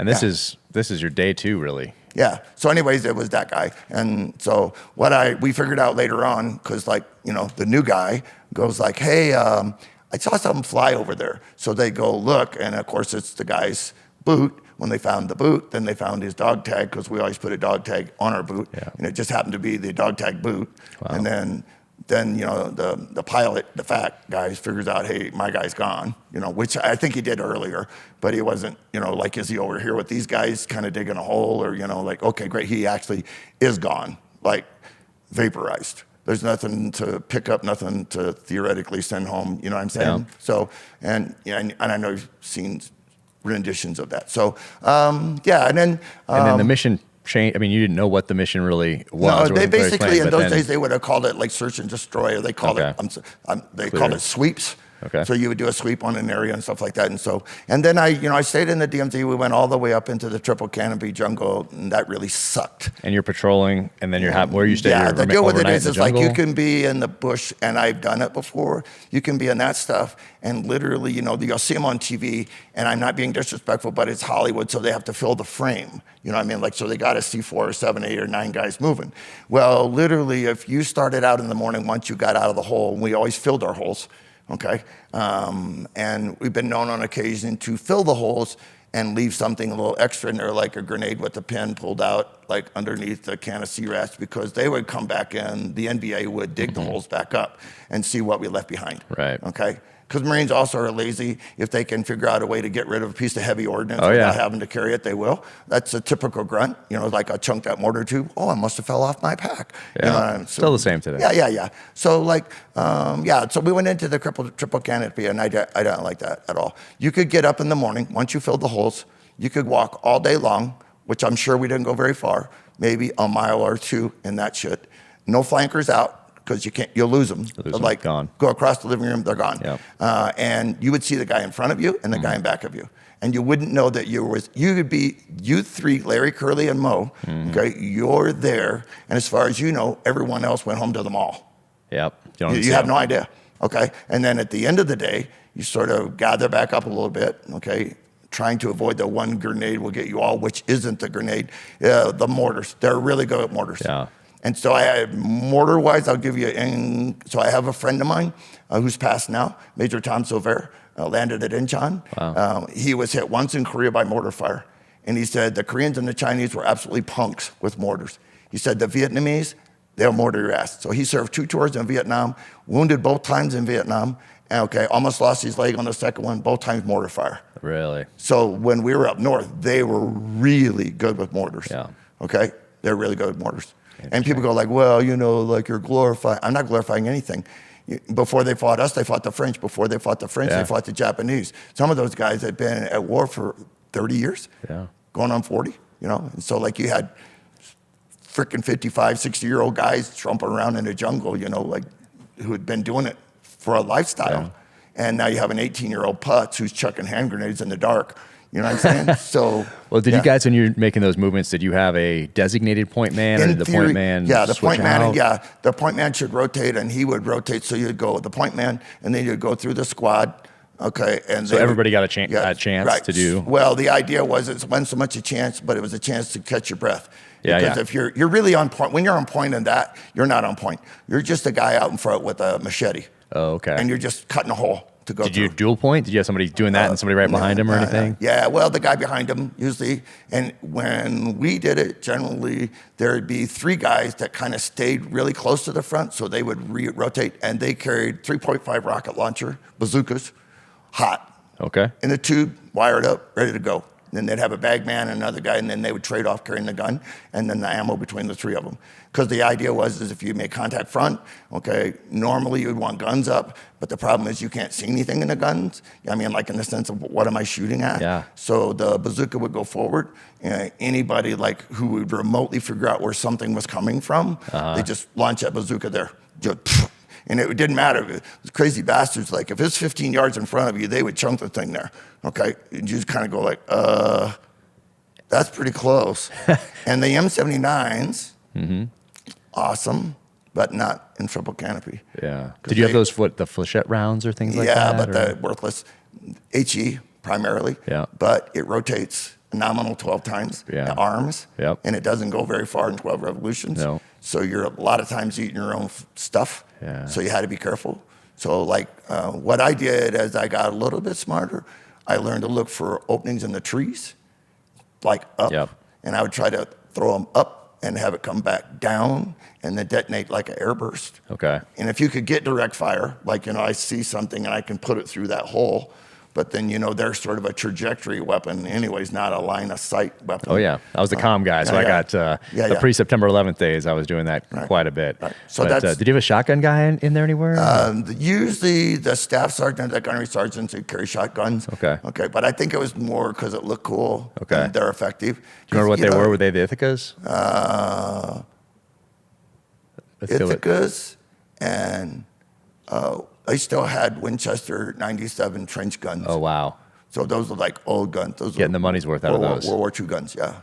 this is your day 2, really. Yeah. So anyways, it was that guy. And so we figured out later on, because the new guy goes hey, I saw something fly over there. So they go look, and of course it's the guy's boot. When they found the boot, then they found his dog tag, because we always put a dog tag on our boot. Yeah. And it just happened to be the dog tag boot. Wow. And then the pilot, the FAC guys figures out, hey, my guy's gone, which I think he did earlier, but he wasn't, is he over here with these guys kind of digging a hole or, okay, great. He actually is gone, vaporized. There's nothing to pick up, nothing to theoretically send home, you know what I'm saying? Yeah. So, and I know you've seen renditions of that. So, and then the mission change. I mean, you didn't know what the mission really was. No, they basically in those days they would have called it search and destroy. Or they called it called it sweeps. Okay. So you would do a sweep on an area and stuff like that. And then I stayed in the DMZ. We went all the way up into the triple canopy jungle, and that really sucked. And you're patrolling, and then where you stay. Yeah, the deal with it is like you jungle? can be in the bush, and I've done it before. You can be in that stuff, and literally, you'll see them on TV, and I'm not being disrespectful, but it's Hollywood, so they have to fill the frame. You know what I mean? Like, so they got to see 4 or 7, 8 or 9 guys moving. Well, literally, if you started out in the morning, once you got out of the hole, and we always filled our holes, okay? And we've been known on occasion to fill the holes and leave something a little extra in there, like a grenade with the pin pulled out, like underneath a can of C-Rats, because they would come back in, the NBA would dig the holes back up and see what we left behind. Right. Okay? Because Marines also are lazy. If they can figure out a way to get rid of a piece of heavy ordnance Oh, without yeah. having to carry it, they will. That's a typical grunt, like a chunk that mortar tube. Oh, I must have fell off my pack. Yeah. Still the same today. Yeah. So so we went into the triple canopy, and I don't like that at all. You could get up in the morning, once you filled the holes, you could walk all day long, which I'm sure we didn't go very far, maybe a mile or 2 in that shit. No flankers out, because you'll lose them. Like, gone. Go across the living room, they're gone. Yep. And you would see the guy in front of you and the guy in back of you. And you wouldn't know that you could be, you 3, Larry, Curly, and Mo, okay, you're there. And as far as you know, everyone else went home to the mall. Yep. You have no idea, okay? And then at the end of the day, you sort of gather back up a little bit, okay? Trying to avoid the one grenade will get you all, which isn't the grenade. The mortars, they're really good at mortars. Yeah. And so mortar-wise, I'll give you, so I have a friend of mine who's passed now, Major Tom Silver, landed at Incheon. Wow. He was hit once in Korea by mortar fire. And he said the Koreans and the Chinese were absolutely punks with mortars. He said the Vietnamese, they'll mortar your ass. So he served 2 tours in Vietnam, wounded both times in Vietnam, and almost lost his leg on the second one, both times mortar fire. Really? So when we were up north, they were really good with mortars. Yeah. Okay? They're really good with mortars. And people go like, well, like you're glorifying. I'm not glorifying anything. Before they fought us, they fought the French. Before they fought the French, they fought the Japanese. Some of those guys had been at war for 30 years, going on 40, And so like you had freaking 55, 60-year-old guys trumping around in the jungle, like who had been doing it for a lifestyle. Yeah. And now you have an 18-year-old putz who's chucking hand grenades in the dark. You know what I'm saying? So, well, did you guys, when you're making those movements, did you have a designated point man, or did the point man the point man, out? The point man should rotate, and he would rotate. So you'd go with the point man, and then you'd go through the squad. Okay, and so everybody got a chance to do. Well, the idea was it wasn't so much a chance, but it was a chance to catch your breath. Yeah, because if you're really on point, when you're on point in that, you're not on point. You're just a guy out in front with a machete. Oh, okay. And you're just cutting a hole to go Did through. you dual point? Did you have somebody doing that and somebody right behind him or anything? Yeah, well, the guy behind him usually. And when we did it, generally, there'd be 3 guys that kind of stayed really close to the front, so they would rotate, and they carried 3.5 rocket launcher, bazookas, hot. Okay. In the tube, wired up, ready to go. Then they'd have a bag man and another guy, and then they would trade off carrying the gun and then the ammo between the 3 of them. Because the idea was if you make contact front, okay, normally you'd want guns up, but the problem is you can't see anything in the guns. I mean, like in the sense of what am I shooting at? Yeah. So the bazooka would go forward. Anybody like who would remotely figure out where something was coming from, they just launch that bazooka there. And it didn't matter. The crazy bastards, like if it's 15 yards in front of you, they would chunk the thing there, okay? And you just kind of go like, that's pretty close. And the M79s, awesome, but not in triple canopy. Yeah. Did you have those the flechette rounds or things like that? Yeah, but they're worthless. HE primarily. Yeah. But it rotates a nominal 12 times. Yeah. Arms. Yep. And it doesn't go very far in 12 revolutions. No. So you're a lot of times eating your own stuff. Yeah. So you had to be careful. So like what I did as I got a little bit smarter, I learned to look for openings in the trees, like up. Yep. And I would try to throw them up and have it come back down and then detonate like an airburst. Okay. And if you could get direct fire, like, I see something and I can put it through that hole, but then, they're sort of a trajectory weapon anyways, not a line of sight weapon. Oh, yeah. I was the comm guy, so I got the pre-September 11th days. I was doing that quite a bit. Right. So but, did you have a shotgun guy in there anywhere? Usually the staff sergeant, the gunnery sergeants who carry shotguns. Okay. Okay, but I think it was more because it looked cool. Okay. And they're effective. Do you remember what they were? Were they the Ithacas? Ithacas and I still had Winchester 97 trench guns. Oh, wow. So those are like old guns. Those Getting are the money's worth out of those. World War II guns, yeah.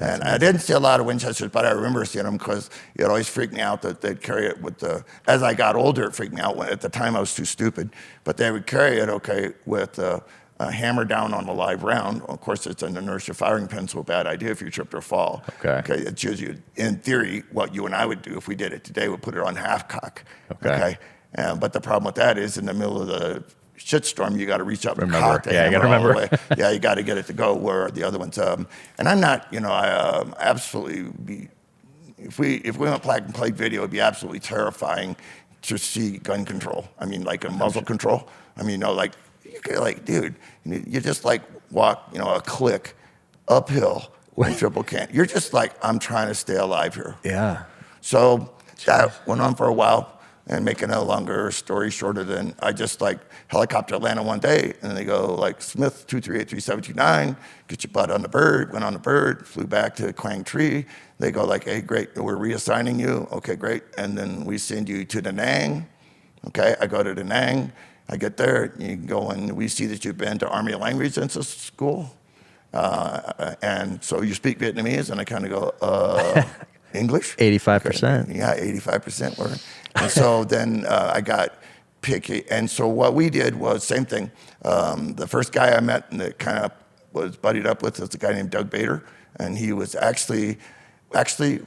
And I didn't see a lot of Winchesters, but I remember seeing them because it always freaked me out that they'd carry it with the, as I got older, it freaked me out. At the time, I was too stupid. But they would carry it, okay, with a hammer down on a live round. Of course, it's an inertia firing pin, so a bad idea if you tripped or fall. Okay. It shows you, in theory, what you and I would do if we did it today, we'd put it on half cock. Okay. But the problem with that is in the middle of the shitstorm, you got to reach up and Remember. cock the Yeah, you hammer gotta all the remember. way. Yeah, you got to get it to go where the other ones. And I'm not, I absolutely be. If we went black and played video, it'd be absolutely terrifying to see gun control. I mean, like a muzzle control. I mean, like you could, like, dude, you just like walk, a click uphill in triple can. You're just like, I'm trying to stay alive here. Yeah. So that went on for a while. And making a longer story shorter than, I just like helicopter landed one day and they go like, Smith 2383729, get your butt on the bird, went on the bird, flew back to Quang Tree. They go like, hey, great, we're reassigning you. Okay, great. And then we send you to Da Nang. Okay, I go to Da Nang. I get there, you go and we see that you've been to Army Language Institute School. And so you speak Vietnamese, and I kind of go, English? 85%. Okay. Yeah, 85% were. And so then I got picky. And so what we did was same thing. The first guy I met and that kind of was buddied up with was a guy named Doug Bader. And he was actually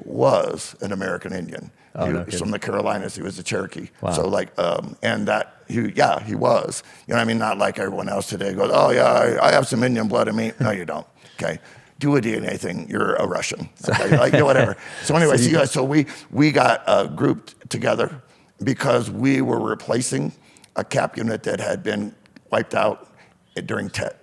was an American Indian. Oh, He no was kidding. from the Carolinas. He was a Cherokee. Wow. So like, and that, he was. You know what I mean? Not like everyone else today goes, oh yeah, I have some Indian blood in me. No, you don't. Okay. Do a DNA thing, you're a Russian. Okay? Like, whatever. So anyway, so we got grouped together because we were replacing a cap unit that had been wiped out during TET.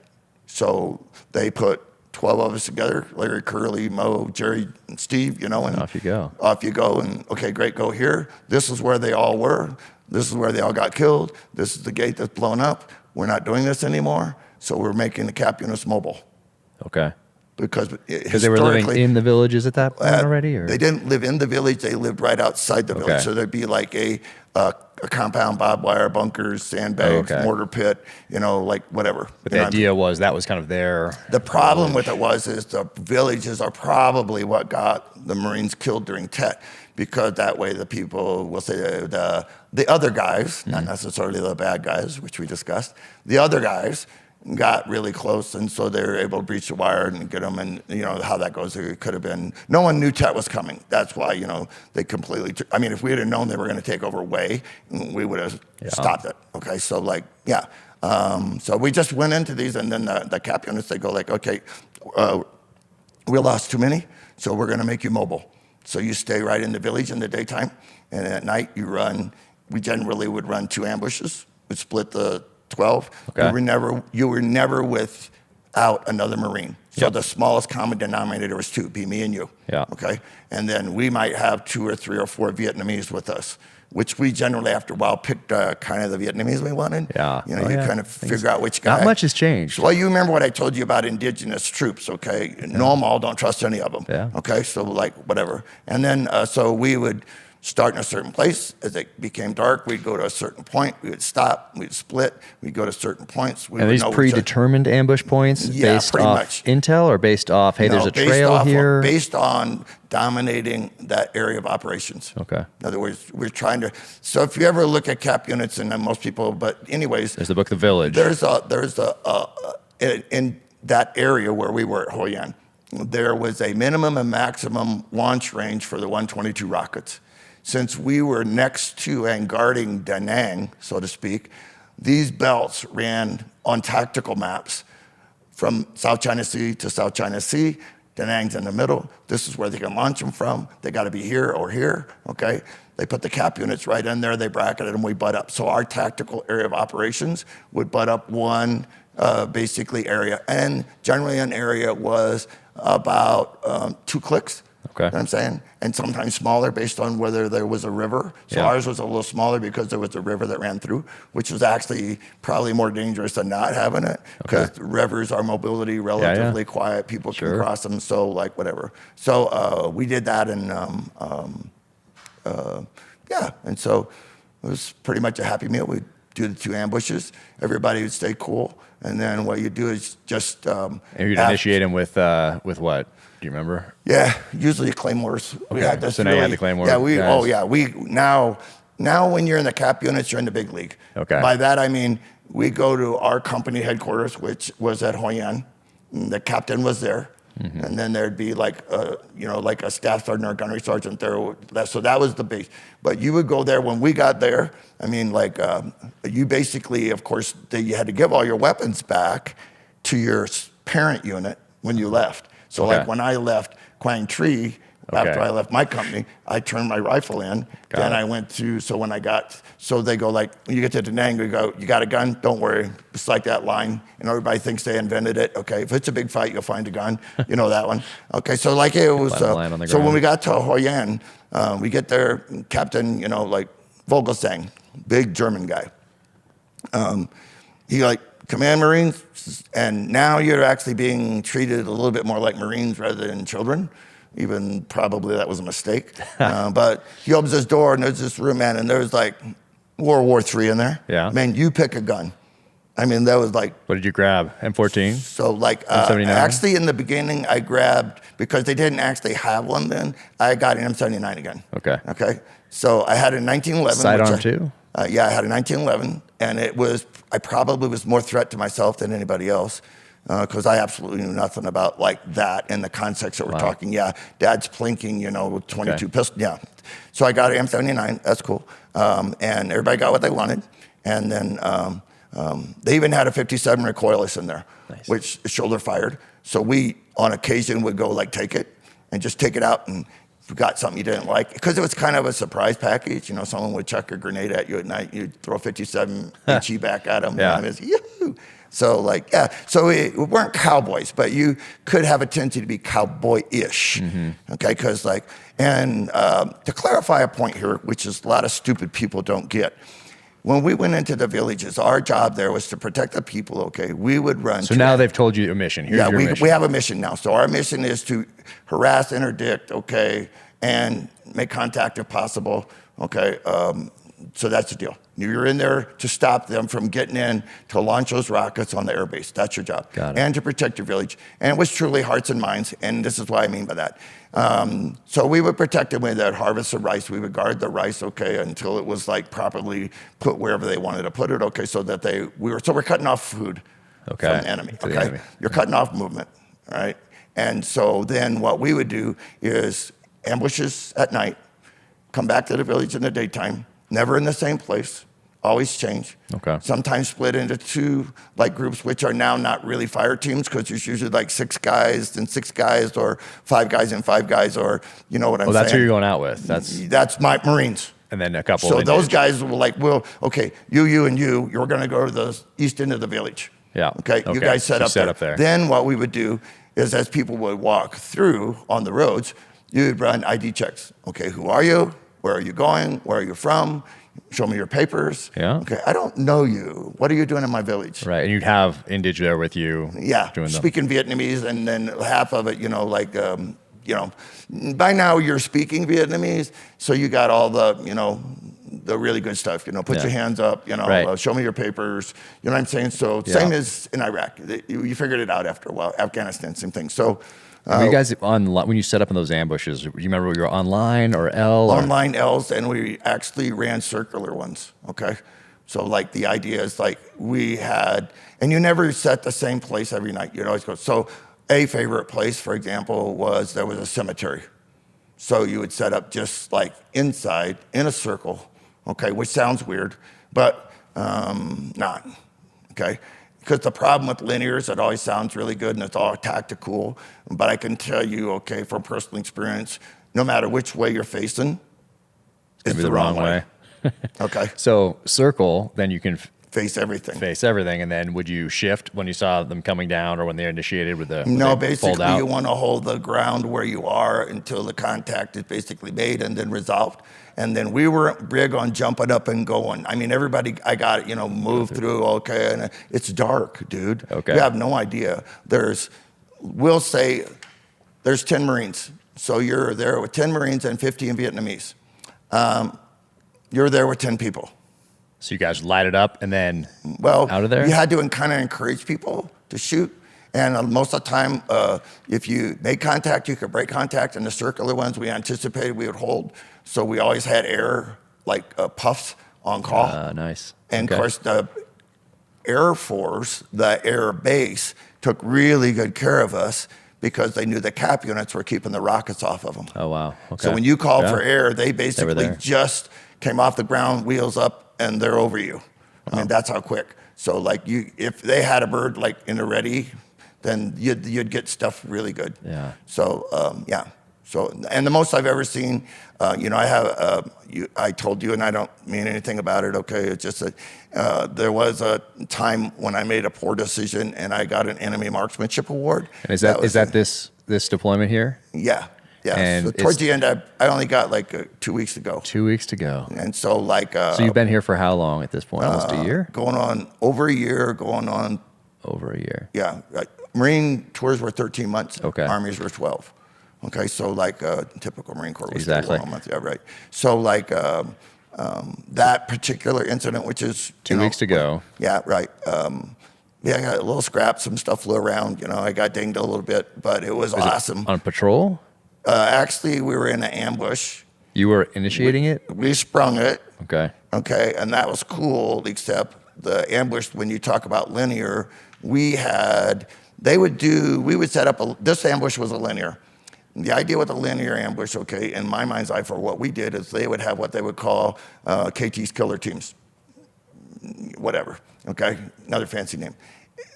So they put 12 of us together, Larry, Curly, Mo, Jerry, and Steve, and off you go. Off you go, and okay, great, go here. This is where they all were. This is where they all got killed. This is the gate that's blown up. We're not doing this anymore. So we're making the cap units mobile. Okay. Because they were living in the villages at that point already? Or? They didn't live in the village. They lived right outside the village. So there'd be like a compound, barbed wire, bunkers, sandbags, mortar pit, like whatever. But the idea was that was kind of their The problem with it is the villages are probably what got the Marines killed during TET, because that way the people will say the other guys, not necessarily the bad guys, which we discussed, the other guys got really close, and so they were able to breach the wire and get them, and how that goes. It could have been, no one knew TET was coming. That's why, they completely, if we had known they were going to take over Way, we would have stopped it. Okay, so so we just went into these, and then the cap units, they go like, okay, we lost too many, so we're going to make you mobile. So you stay right in the village in the daytime, and at night we generally would run 2 ambushes. We'd split the 12. Okay. You were never without another Marine. So the smallest common denominator was 2, be me and you. Yeah. Okay. And then we might have 2 or 3 or 4 Vietnamese with us, which we generally after a while picked kind of the Vietnamese we wanted. Yeah. You kind of figure out which guy. Not much has changed. Well, you remember what I told you about indigenous troops, okay? Normal, don't trust any of them. Yeah. Okay, so whatever. And then so we would start in a certain place. As it became dark, we'd go to a certain point. We would stop. We'd split. We'd go to certain points. Are these predetermined ambush points based pretty off much. intel, or based off, hey, there's a trail here? Based on dominating that area of operations. Okay. In other words, we're trying to. So if you ever look at cap units, and most people, but anyways, There's the book The Village. there's in that area where we were at Hoi An, there was a minimum and maximum launch range for the 122 rockets. Since we were next to and guarding Da Nang, so to speak, these belts ran on tactical maps from South China Sea to South China Sea. Da Nang's in the middle. This is where they can launch them from. They got to be here or here, okay? They put the cap units right in there. They bracketed them. We butt up. So our tactical area of operations would butt up one basically area. And generally an area was about 2 clicks. Okay. You know what I'm saying? And sometimes smaller based on whether there was a river. So ours was a little smaller because there was a river that ran through, which was actually probably more dangerous than not having it, because rivers are mobility, relatively quiet. People can cross them, so whatever. So we did that, and and so it was pretty much a happy meal. We'd do the 2 ambushes. Everybody would stay cool. And then what you do is just... and you'd initiate them with what? Do you remember? Yeah, usually claymores. We had this so now you had the claymore Yeah, guys. Now when you're in the cap units, you're in the big league. Okay. By that I mean we go to our company headquarters, which was at Hoi An. The captain was there. Mm-hmm. And then there'd be like a staff sergeant or a gunnery sergeant there. So that was the base. But you would go there when we got there. I mean, you basically, of course, you had to give all your weapons back to your parent unit when you left. So like when I left Quang Tri, after I left my company, I turned my rifle in. Then I went to, so they go like, when you get to Da Nang, we go, you got a gun? Don't worry. It's like that line. And everybody thinks they invented it. Okay, if it's a big fight, you'll find a gun. You know that one. Okay, so like it was, so when we got to Hoi An, we get there, Captain, Vogelsang, big German guy. He command Marines, and now you're actually being treated a little bit more like Marines rather than children. Even probably that was a mistake. But he opens his door and there's this room, man, and there's like World War III in there. Yeah. Man, you pick a gun. I mean, that was like... What did you grab? M14? So M79? Actually in the beginning I grabbed, because they didn't actually have one then, I got an M79 again. Okay. So I had a 1911. Sidearm too? Yeah, I had a 1911, and I probably was more threat to myself than anybody else. Because I absolutely knew nothing about that in the context that we're talking. Yeah, Dad's plinking, with 22 pistols. Yeah, so I got an M79. That's cool. And everybody got what they wanted. And then they even had a 57 recoilless in there, which is shoulder fired. So we, on occasion, would go take it and just take it out, and if you got something you didn't like, because it was kind of a surprise package. Someone would chuck a grenade at you at night. You'd throw a 57 HE back at them. Yeah. And it was, yoo-hoo. So so we weren't cowboys, but you could have a tendency to be cowboy-ish, okay? Because to clarify a point here, which is a lot of stupid people don't get, when we went into the villages, our job there was to protect the people, okay? We would run. So now they've told you a mission. Here's your mission. We have a mission now. So our mission is to harass, interdict, okay, and make contact if possible, okay? So that's the deal. You're in there to stop them from getting in to launch those rockets on the airbase. That's your job. Got it. And to protect your village. And it was truly hearts and minds, and this is what I mean by that. So we would protect them with that harvest of rice. We would guard the rice, okay, until it was properly put wherever they wanted to put it, okay, so that we're cutting off food from the enemy, okay? You're cutting off movement, all right? And so then what we would do is ambushes at night, come back to the village in the daytime, never in the same place, always change. Okay. Sometimes split into 2 groups, which are now not really fire teams, because there's usually 6 guys and 6 guys, or 5 guys and 5 guys, or you know what I'm saying. That's who you're going out with. That's my Marines. And then a couple. So those guys were okay, you and you're going to go to the east end of the village. Yeah. Okay. You guys set up there. Then what we would do is, as people would walk through on the roads, you would run ID checks. Okay, who are you? Where are you going? Where are you from? Show me your papers. Yeah. Okay, I don't know you. What are you doing in my village? Right, and you'd have Indige there with you. Yeah, speaking Vietnamese, and then half of it, by now you're speaking Vietnamese, so you got all the, the really good stuff. Put your hands up. Show me your papers. You know what I'm saying? So same as in Iraq. You figured it out after a while. Afghanistan, same thing. So. Were you guys when you set up in those ambushes? Do you remember you were online or L? Online L's, and we actually ran circular ones. Okay, so the idea is we had, and you never set the same place every night. You'd always go. So a favorite place, for example, there was a cemetery. So you would set up just inside in a circle. Okay, which sounds weird, but not. Okay. Because the problem with linears, it always sounds really good and it's all tactical. But I can tell you, okay, from personal experience, no matter which way you're facing, it's the wrong way. Okay. So circle, then you can face everything. And then would you shift when you saw them coming down, or when they initiated with the? No, basically you want to hold the ground where you are until the contact is basically made and then resolved. And then we were big on jumping up and going. I mean, everybody, I got it, move through, okay, and it's dark, dude. Okay. You have no idea. We'll say there's 10 Marines. So you're there with 10 Marines and 15 Vietnamese. You're there with 10 people. So you guys light it up and then Well, out of there? you had to kind of encourage people to shoot. And most of the time, if you made contact, you could break contact. And the circular ones we anticipated we would hold. So we always had air, like puffs on call. Nice. And of course, the Air Force, the Air Base, took really good care of us because they knew the cap units were keeping the rockets off of them. Oh, wow. Okay. So when you called Yeah. for air, they basically there. just came off the ground, wheels up, and they're over you. I mean, that's how quick. So like if they had a bird like in the ready, then you'd get stuff really good. Yeah. So yeah. So and the most I've ever seen, I have. I told you, and I don't mean anything about it. Okay, it's just that there was a time when I made a poor decision and I got an enemy marksmanship award. And is that this deployment here? Yeah. Yeah. And so towards the end, I only got like 2 weeks to go. 2 weeks to go. And so like. So you've been here for how long at this point? Almost a year? Going on over a year. Going on. Over a year. Yeah. Marine tours were 13 months. Okay. Armies were 12. Okay, so like typical Marine Corps was Exactly. 12 months. Yeah, right. So like that particular incident, which is 2 weeks to go. Yeah, right. Yeah, I got a little scrap. Some stuff flew around. I got dinged a little bit, but it was awesome. On patrol? Actually, we were in an ambush. You were initiating it? We sprung it. Okay. Okay, and that was cool, except the ambush, when you talk about linear, we would set up, this ambush was a linear. The idea with a linear ambush, okay, in my mind's eye for what we did is they would have what they would call KT's killer teams, whatever, okay, another fancy name.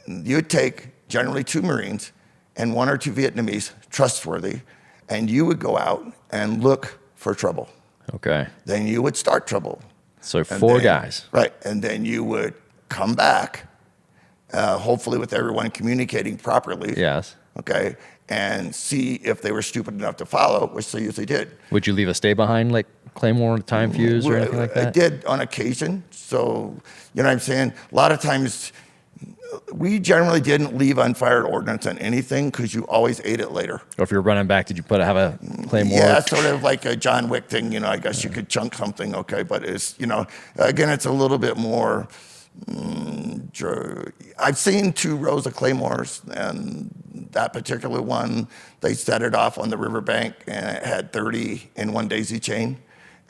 You'd take generally 2 Marines and 1 or 2 Vietnamese, trustworthy, and you would go out and look for trouble. Okay. Then you would start trouble. So And 4 then- guys. Right, and then you would come back, hopefully with everyone communicating properly. Yes. Okay, and see if they were stupid enough to follow, which they usually did. Would you leave a stay behind, like Claymore, time fuse, or anything like that? I did on occasion. So, you know what I'm saying? A lot of times, we generally didn't leave unfired ordnance on anything because you always ate it later. Or if you were running back, did you have a Claymore? Yeah, sort of like a John Wick thing, I guess you could chunk something, okay, but it's, again, it's a little bit more, I've seen 2 rows of Claymores, and that particular one, they set it off on the riverbank, and it had 30 in one daisy chain.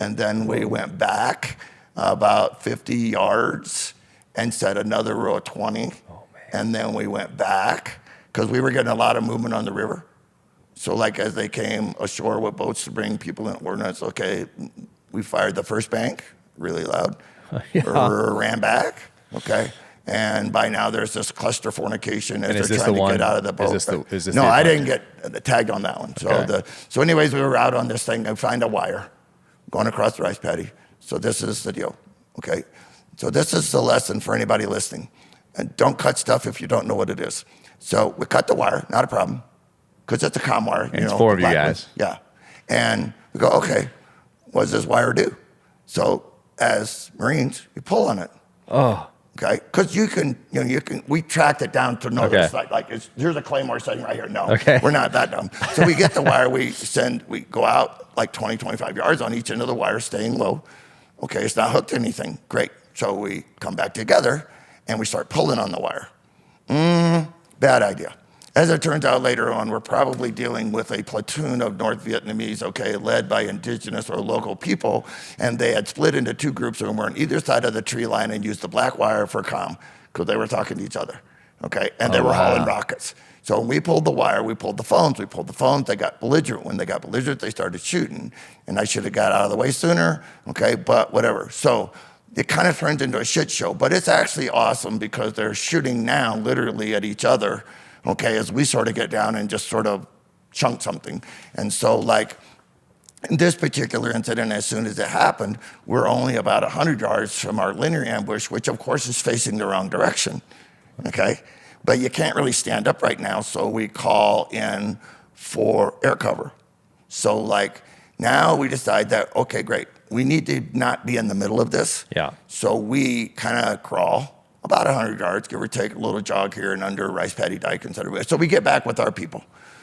And then we went back about 50 yards and set another row of 20. And then we went back, because we were getting a lot of movement on the river. So like as they came ashore with boats to bring people in ordnance, okay, we fired the first bank really loud, ran back, okay. And by now there's this cluster fornication as they're trying to get out of the boat. No, I didn't get tagged on that one. Okay. So anyways, we were out on this thing and find a wire going across the rice paddy. So this is the deal, okay. So this is the lesson for anybody listening. And don't cut stuff if you don't know what it is. So we cut the wire, not a problem, because it's a comm wire. And it's 4 of you guys. Yeah. And we go, okay, what does this wire do? So as Marines, you pull on it. Oh. Okay, because we tracked it down to know Okay. it's like here's a Claymore sitting right here. No, Okay. we're not that dumb. So we get the wire, we go out like 20, 25 yards on each end of the wire, staying low. Okay, it's not hooked to anything. Great. So we come back together and we start pulling on the wire. Bad idea. As it turns out later on, we're probably dealing with a platoon of North Vietnamese, okay, led by indigenous or local people, and they had split into 2 groups and were on either side of the tree line and used the black wire for comm because they were talking to each other, okay, and they were hauling rockets. So when we pulled the wire, we pulled the phones, they got belligerent. When they got belligerent, they started shooting, and I should have got out of the way sooner, okay, but whatever. So it kind of turns into a shit show, but it's actually awesome because they're shooting now literally at each other, okay, as we sort of get down and just sort of chunk something. And so like in this particular incident, as soon as it happened, we're only about 100 yards from our linear ambush, which of course is facing the wrong direction, okay? But you can't really stand up right now, so we call in for air cover. So like now we decide that, okay, great, we need to not be in the middle of this. Yeah. So we kind of crawl about 100 yards, give or take, a little jog here and under rice paddy dike and so we get back with our people.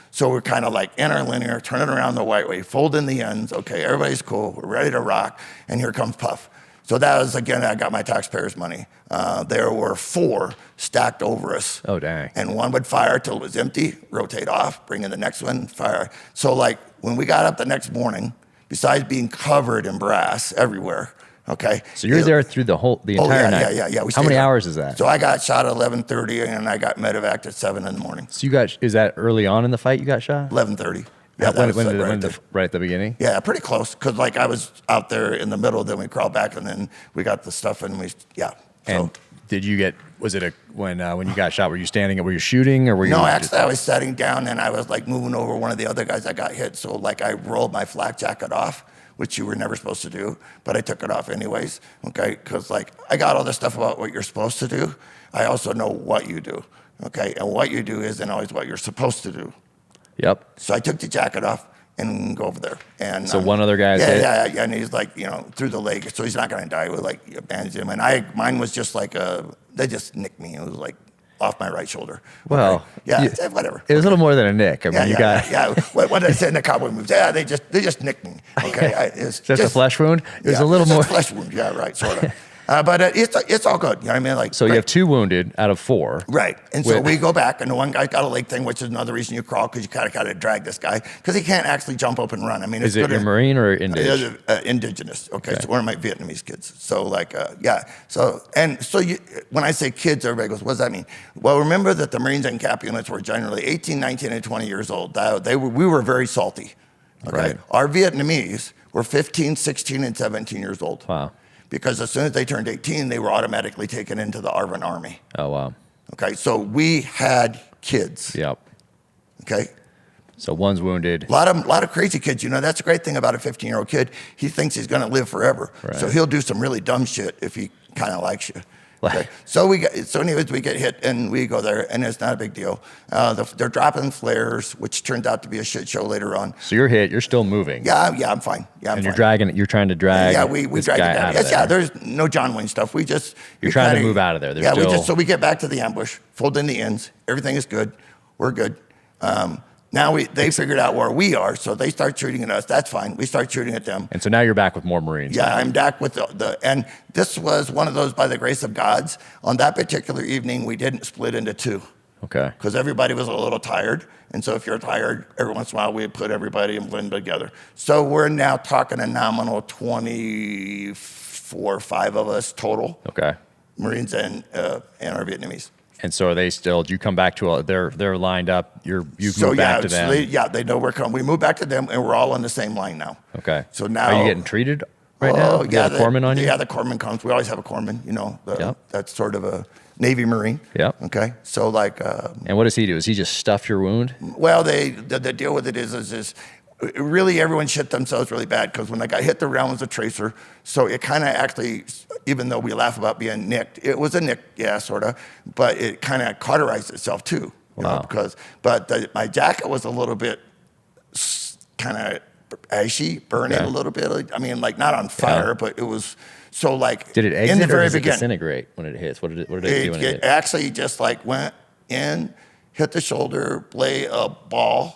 So we're kind of like in our linear, turning around the white way, folding the ends. Okay, everybody's cool. We're ready to rock. And here comes Puff. So that was, again, I got my taxpayers' money. There were 4 stacked over us. Oh, dang. And one would fire till it was empty, rotate off, bring in the next one, fire. So like when we got up the next morning, besides being covered in brass everywhere, okay. So you're there through the entire night? Yeah. How many hours is that? So I got shot at 11:30 and I got medevaced at 7 in the morning. So is that early on in the fight you got shot? 11:30. Yeah, Right at the beginning? Yeah, pretty close. Because like I was out there in the middle, then we crawled back, and then we got the stuff, and And did you get? Was it when you got shot? Were you standing? Were you shooting, or were you? No, actually, I was sitting down, and I was like moving over one of the other guys that got hit. So like I rolled my flak jacket off, which you were never supposed to do, but I took it off anyways. Okay, because like I got all this stuff about what you're supposed to do. I also know what you do. Okay, and what you do isn't always what you're supposed to do. Yep. So I took the jacket off and go over there. And so one other guy's hit? Yeah, and he's like, through the leg, so he's not going to die. We like bandaged him, and mine was just like they just nicked me. It was like off my right shoulder. Well, okay. Whatever. It was a little more than a nick. I mean, What did I say in the cowboy movies? Yeah, they just nicked me. Okay, it's just a flesh wound. It was a little more flesh wound. Yeah, right, sort of. But it's all good. You know what I mean? Like, so you have 2 wounded out of 4. Right. And so we go back, and the one guy's got a leg thing, which is another reason you crawl, because you kind of got to drag this guy, because he can't actually jump up and run. I mean, is it your Marine or indigenous? Indigenous. Okay, so one of my Vietnamese kids. So like, So when I say kids, everybody goes, what does that mean? Well, remember that the Marines and Cap units were generally 18, 19, and 20 years old. We were very salty. Okay. Right. Our Vietnamese were 15, 16, and 17 years old. Wow. Because as soon as they turned 18, they were automatically taken into the ARVN Army. Oh, wow. Okay, so we had kids. Yep. Okay. So one's wounded. A lot of crazy kids. That's a great thing about a 15-year-old kid. He thinks he's going to live forever. Right. So he'll do some really dumb shit if he kind of likes you. Okay. Like- So anyways, we get hit and we go there, and it's not a big deal. They're dropping flares, which turns out to be a shit show later on. So you're hit. You're still moving. Yeah, I'm fine. Yeah, I'm and fine. you're trying to drag. Yeah, we this drag guy it down. out of there. There's no John Wayne stuff. You're trying to move out of there. So we get back to the ambush, fold in the ends. Everything is good. We're good. Now they figured out where we are, so they start shooting at us. That's fine. We start shooting at them. And so now you're back with more Marines. Yeah, I'm back with and this was one of those, by the grace of gods. On that particular evening, we didn't split into 2. Okay. Because everybody was a little tired. And so if you're tired, every once in a while, we put everybody and blend together. So we're now talking a nominal 24, 5 of us total. Okay. Marines and our Vietnamese. And so are they still? Do you come back to they're lined up? You've moved back to them. They know we're coming. We move back to them, and we're all on the same line now. Okay. So now are you getting treated right now? You have a corpsman on you? Yeah, the corpsman comes. We always have a corpsman. Yep. That's sort of a Navy Marine. Yep. Okay. So like. And what does he do? Does he just stuff your wound? Well, the deal with it is really everyone shit themselves really bad, because when I got hit, the round was a tracer. So it kind of actually, even though we laugh about being nicked, it was a nick, yeah, sort of, but it kind of cauterized itself too. Wow. My jacket was a little bit kind of ashy, burning a little bit. I mean, like not on fire, but it was. So like, did it exit in the very or does it beginning, disintegrate when it hits? What did it do when it hit? It actually just like went in, hit the shoulder, lay a ball.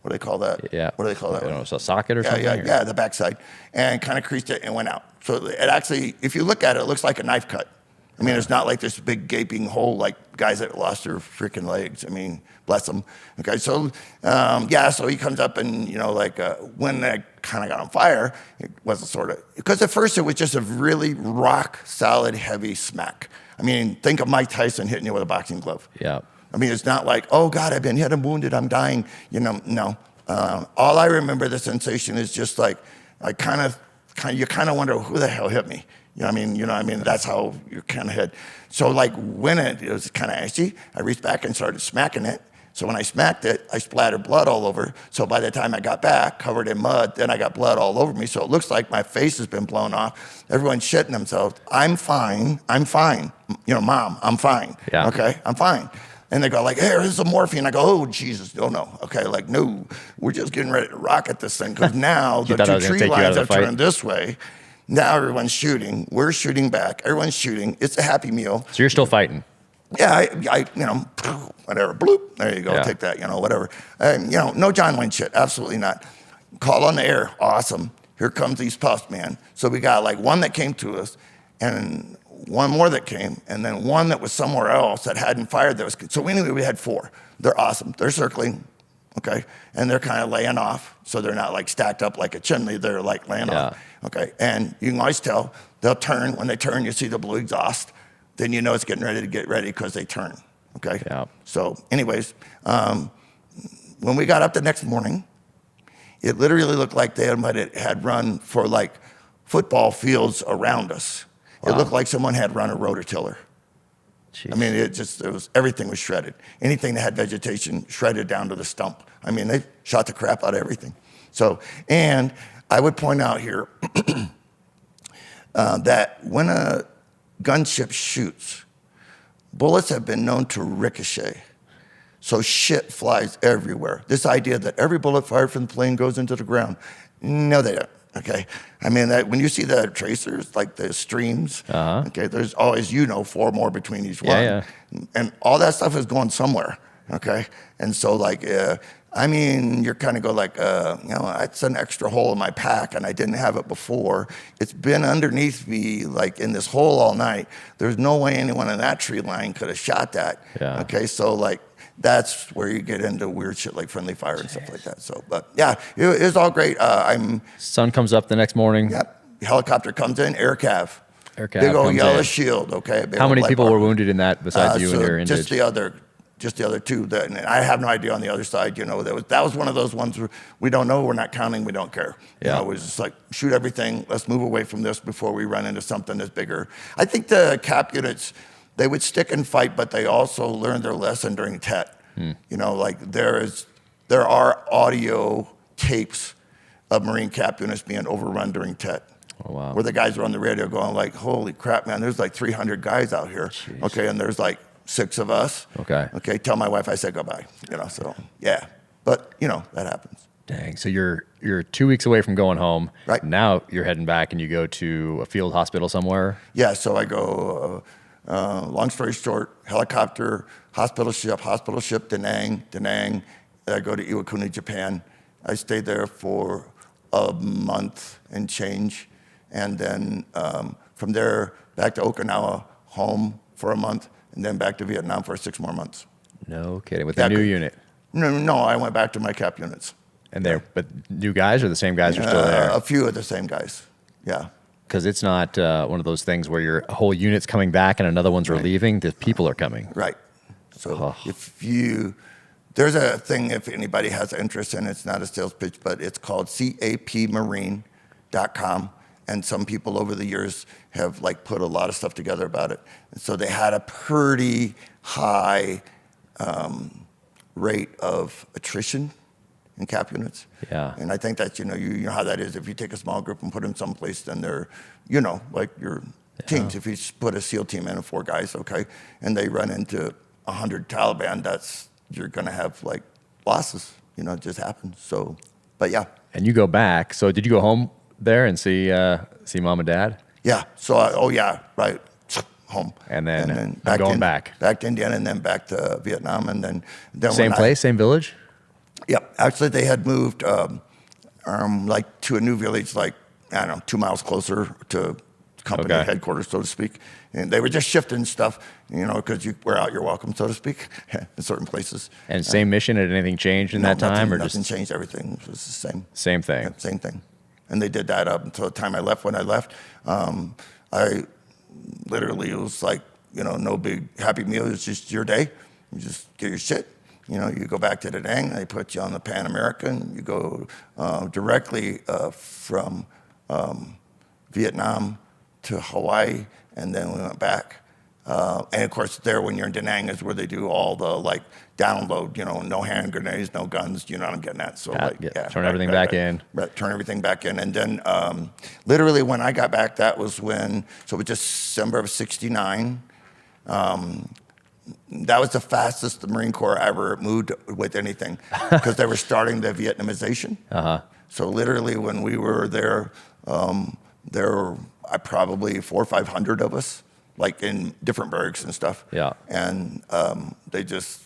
What do they call that? Yeah. What do they call that? I don't know, so a socket or something? Yeah, the backside. And kind of creased it and went out. So it actually, if you look at it, it looks like a knife cut. I mean, it's not like this big gaping hole like guys that lost their freaking legs. I mean, bless them. Okay, so, so he comes up and, when I kind of got on fire, it wasn't sort of, because at first it was just a really rock solid, heavy smack. I mean, think of Mike Tyson hitting you with a boxing glove. Yeah. I mean, it's not like, oh God, I've been hit and wounded, I'm dying. No. All I remember the sensation is just like, you kind of wonder who the hell hit me. You know what I mean? That's how you kind of hit. So like when it was kind of ashy, I reached back and started smacking it. So when I smacked it, I splattered blood all over. So by the time I got back, covered in mud, then I got blood all over me. So it looks like my face has been blown off. Everyone's shitting themselves. I'm fine. Mom, I'm fine. Yeah. Okay, I'm fine. And they go like, hey, here's some morphine. I go, oh, Jesus, no. Okay, like, no, we're just getting ready to rocket this thing, because now the 2 tree lines have turned this way. Now everyone's shooting. We're shooting back. Everyone's shooting. It's a happy meal. So you're still fighting? Yeah, whatever, bloop. There you go, take that, whatever. No John Wayne shit, absolutely not. Call on the air, awesome. Here comes these puffs, man. So we got like one that came to us, and one more that came, and then one that was somewhere else that hadn't fired. So anyway, we had 4. They're awesome. They're circling, okay, and they're kind of laying off, so they're not like stacked up like a chimney. They're like laying off, okay. And you can always tell they'll turn. When they turn, you see the blue exhaust. Then you know it's getting ready to get ready because they turn, okay. Yeah. So, anyways, when we got up the next morning, it literally looked like they had run for like football fields around us. Wow. It looked like someone had run a rototiller. Jeez. I mean, everything was shredded. Anything that had vegetation, shredded down to the stump. I mean, they shot the crap out of everything. So, and I would point out here that when a gunship shoots, bullets have been known to ricochet. So shit flies everywhere. This idea that every bullet fired from the plane goes into the ground, no, they don't. Okay, I mean when you see the tracers, like the streams, okay, there's always 4 more between each one, and all that stuff is going somewhere. Okay, and so like, I mean, you're kind of go like, it's an extra hole in my pack, and I didn't have it before. It's been underneath me, like in this hole all night. There's no way anyone in that tree line could have shot that. Yeah. Okay, so like. That's where you get into weird shit like friendly fire and stuff like that. So, but yeah, it was all great. Sun comes up the next morning. Yep. Helicopter comes in, air cav. Big old yellow shield. Okay. How many people were wounded in that besides you and your injured? Just the other 2. And I have no idea on the other side. That was one of those ones where we don't know, we're not counting, we don't care. Yeah. It was just like shoot everything. Let's move away from this before we run into something that's bigger. I think the cap units. They would stick and fight, but they also learned their lesson during TET. Like there are audio tapes of Marine cap units being overrun during TET. Oh, wow. Where the guys are on the radio going like, holy crap, man, there's like 300 guys out here. Jeez. Okay, and there's like 6 of us. Okay, tell my wife I said goodbye. So yeah, but that happens. Dang, so you're 2 weeks away from going home. Right. Now you're heading back and you go to a field hospital somewhere? Yeah, so I go... long story short, helicopter, hospital ship, Da Nang. I go to Iwakuni, Japan. I stayed there for a month and change. And then from there, back to Okinawa, home for a month, and then back to Vietnam for 6 more months. No kidding. With the new unit? No, I went back to my cap units. And but new guys or the same guys are still there? A few of the same guys, yeah. Because it's not one of those things where your whole unit's coming back and another one's relieving. The people are coming. Right. So there's a thing, if anybody has interest in it, it's not a sales pitch, but it's called capmarine.com. And some people over the years have like put a lot of stuff together about it. And so they had a pretty high rate of attrition in cap units. Yeah. And I think that, you know how that is. If you take a small group and put them someplace, then they're, like your teams. If you put a SEAL team in of 4 guys, okay, and they run into 100 Taliban, you're going to have like losses. It just happens. So, but yeah. And you go back. So did you go home there and see mom and dad? Yeah. So, right. Home. And then going back. Back to Indiana and then back to Vietnam. And then same place, same village? Yep. Actually, they had moved to a new village, 2 miles closer to company headquarters, so to speak. And they were just shifting stuff, because you were out your welcome, so to speak, in certain places. And same mission? Had anything changed in that time? Nothing changed. Everything was the same. Same thing? Yeah, same thing. And they did that up until the time I left. When I left, I literally, it was like, no big happy meal. It's just your day. You just get your shit. You go back to Da Nang, they put you on the Pan American. You go directly from Vietnam to Hawaii, and then we went back. And of course, there when you're in Da Nang is where they do all the download. No hand grenades, no guns. You know what I'm getting at. So turn everything back in. Right, turn everything back in, and then literally when I got back, that was when. So it was December of '69. That was the fastest the Marine Corps ever moved with anything, because they were starting the Vietnamization. So literally, when we were there, there were probably 400 or 500 of us, like in different barracks and stuff. Yeah. And they just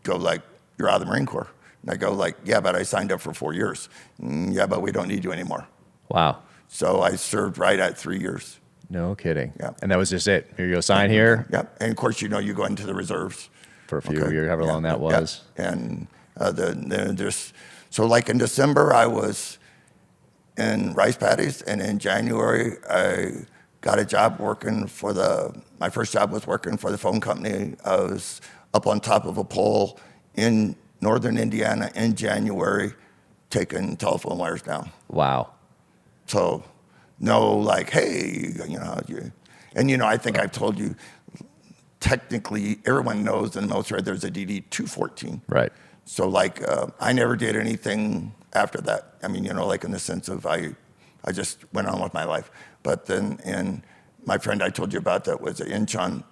go like, "You're out of the Marine Corps." And I go like, "Yeah, but I signed up for 4 years." "Yeah, but we don't need you anymore." Wow. So I served right at 3 years. No kidding. Yeah. And that was just it. Here you go, sign here Yep. And of course, you know, you go into the reserves. for a few years, however long that was. Yeah. And so like in December, I was in rice paddies, and in January, I got a job working for my first job was working for the phone company. I was up on top of a pole in northern Indiana in January, taking telephone wires down. Wow. So, no, like, hey, you know, and you know, I think I've told you, technically, everyone knows in the military there's a DD 214. Right. So, like, I never did anything after that. I mean, you know, like in the sense of I just went on with my life. But then, and my friend I told you about that was in Incheon,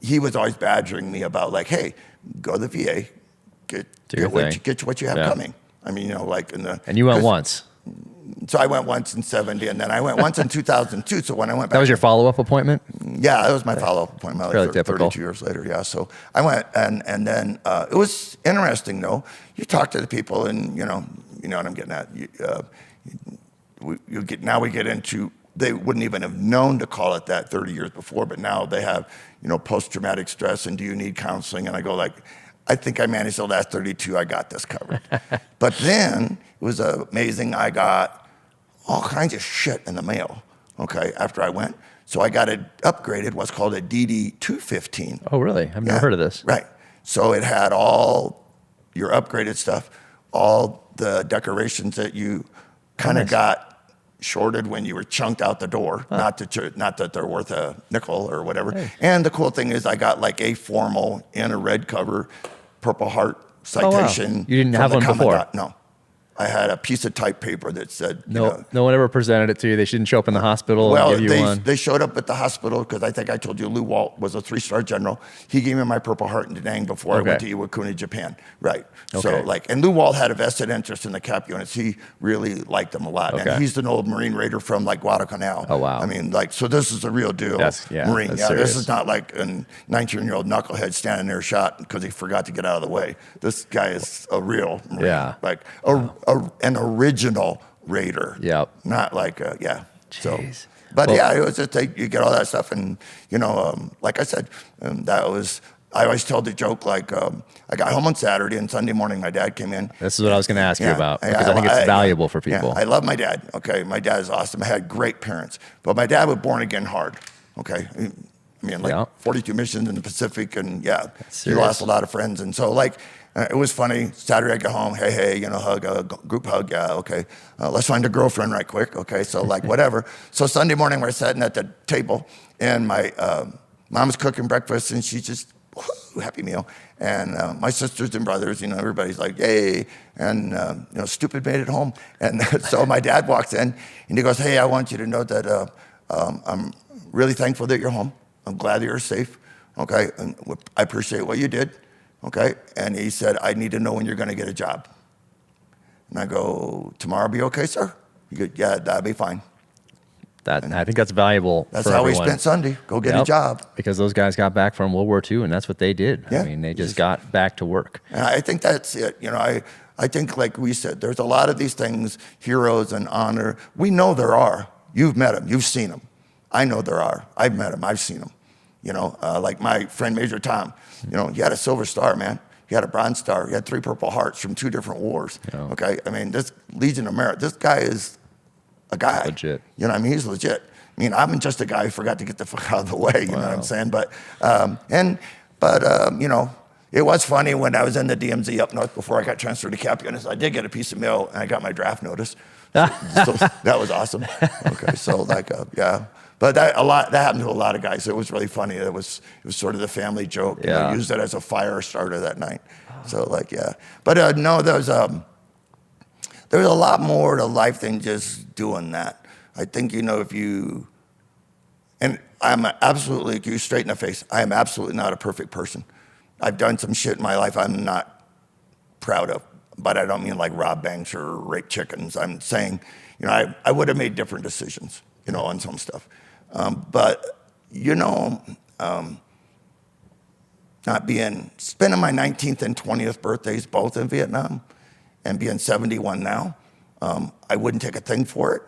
he was always badgering me about like, hey, go to the VA, get what you have coming. I mean, you know, like in the. And you went once. So I went once in 70, and then I went once in 2002. So when I went back. That was your follow-up appointment? Yeah, that was my follow-up appointment. Fairly Like typical. 32 years later, yeah. So I went, and then it was interesting, though. You talk to the people, and you know what I'm getting at. Now we get into, they wouldn't even have known to call it that 30 years before, but now they have, you know, post-traumatic stress, and do you need counseling? And I go like, I think I managed the last 32. I got this covered. But then it was amazing. I got all kinds of shit in the mail, okay, after I went. So I got it upgraded, what's called a DD 215. Oh, really? I've never heard of this. Right. So it had all your upgraded stuff, all the decorations that you kind of got shorted when you were chunked out the door. Not that they're worth a nickel or whatever. Hey. And the cool thing is I got like a formal in a red cover, Purple Heart citation. Oh, wow. You didn't from have the one before? Commandant. No. I had a piece of type paper that said, No one ever presented it to you. They shouldn't show up in the hospital well, and give you one. they showed up at the hospital because I think I told you Lou Walt was a 3-star general. He gave me my Purple Heart in Da Nang before I went to Iwakuni, Japan. Right. So Okay. like, and Lou Walt had a vested interest in the cap units. He really liked them a lot. Okay. And he's an old Marine Raider from like Guadalcanal. Oh, wow. I mean, like, so this is a real deal Marine. That's Yeah, serious. this is not like a 19-year-old knucklehead standing there shot because he forgot to get out of the way. This guy is a real Marine. Yeah. Like an original Raider. Yep. Not like, So, Jeez. but Well- yeah, it was just you get all that stuff, and you know, like I said, that was. I always tell the joke like I got home on Saturday and Sunday morning my dad came in. This is what I was going to ask you about, Yeah, because I think it's valuable for people. Yeah, I love my dad. Okay, my dad is awesome. I had great parents, but my dad was born again hard. Okay, I mean like 42 missions in the Pacific, and he serious. lost a lot of friends, and so like. It was funny. Saturday I get home, hey, you know, hug, group hug, yeah, okay. Let's find a girlfriend right quick, okay? So like whatever. So Sunday morning we're sitting at the table, and my mom's cooking breakfast, and she just happy meal. And my sisters and brothers, you know, everybody's like, yay. And, you know, stupid made it home. And so my dad walks in, and he goes, hey, I want you to know that I'm really thankful that you're home. I'm glad that you're safe, okay? And I appreciate what you did. Okay, and he said, I need to know when you're going to get a job. And I go, tomorrow be okay, sir? He goes, yeah, that'll be fine. I think that's valuable. That's for how everyone. we spent Sunday. Go get a job. Because those guys got back from World War II, and that's what they did. Yeah. I mean, they just got back to work. And I think that's it. You know, I think, like we said, there's a lot of these things, heroes and honor. We know there are. You've met them. You've seen them. I know there are. I've met them. I've seen them. You know, like my friend Major Tom, you know, he had a Silver Star, man. He had a Bronze Star. He had 3 Purple Hearts from 2 different wars. Yeah. Okay, I mean, this Legion of Merit, this guy is a guy. Legit. You know what I mean? He's legit. I mean, I'm just a guy who forgot to get the fuck out of the way, you know what I'm saying? But, you know, it was funny when I was in the DMZ up north before I got transferred to Cap Units. I did get a piece of mail, and I got my draft notice. So that was awesome. Okay, so like, yeah. But that happened to a lot of guys. It was really funny. It was sort of the family joke. You know, used it as a fire starter that night. So like, yeah. But no, there's a lot more to life than just doing that. I think, you know, and I'm absolutely, you straight in the face, I am absolutely not a perfect person. I've done some shit in my life I'm not proud of, but I don't mean like rob banks or rape chickens. I'm saying, you know, I would have made different decisions, you know, on some stuff. But, you know, spending my 19th and 20th birthdays both in Vietnam and being 71 now, I wouldn't take a thing for it,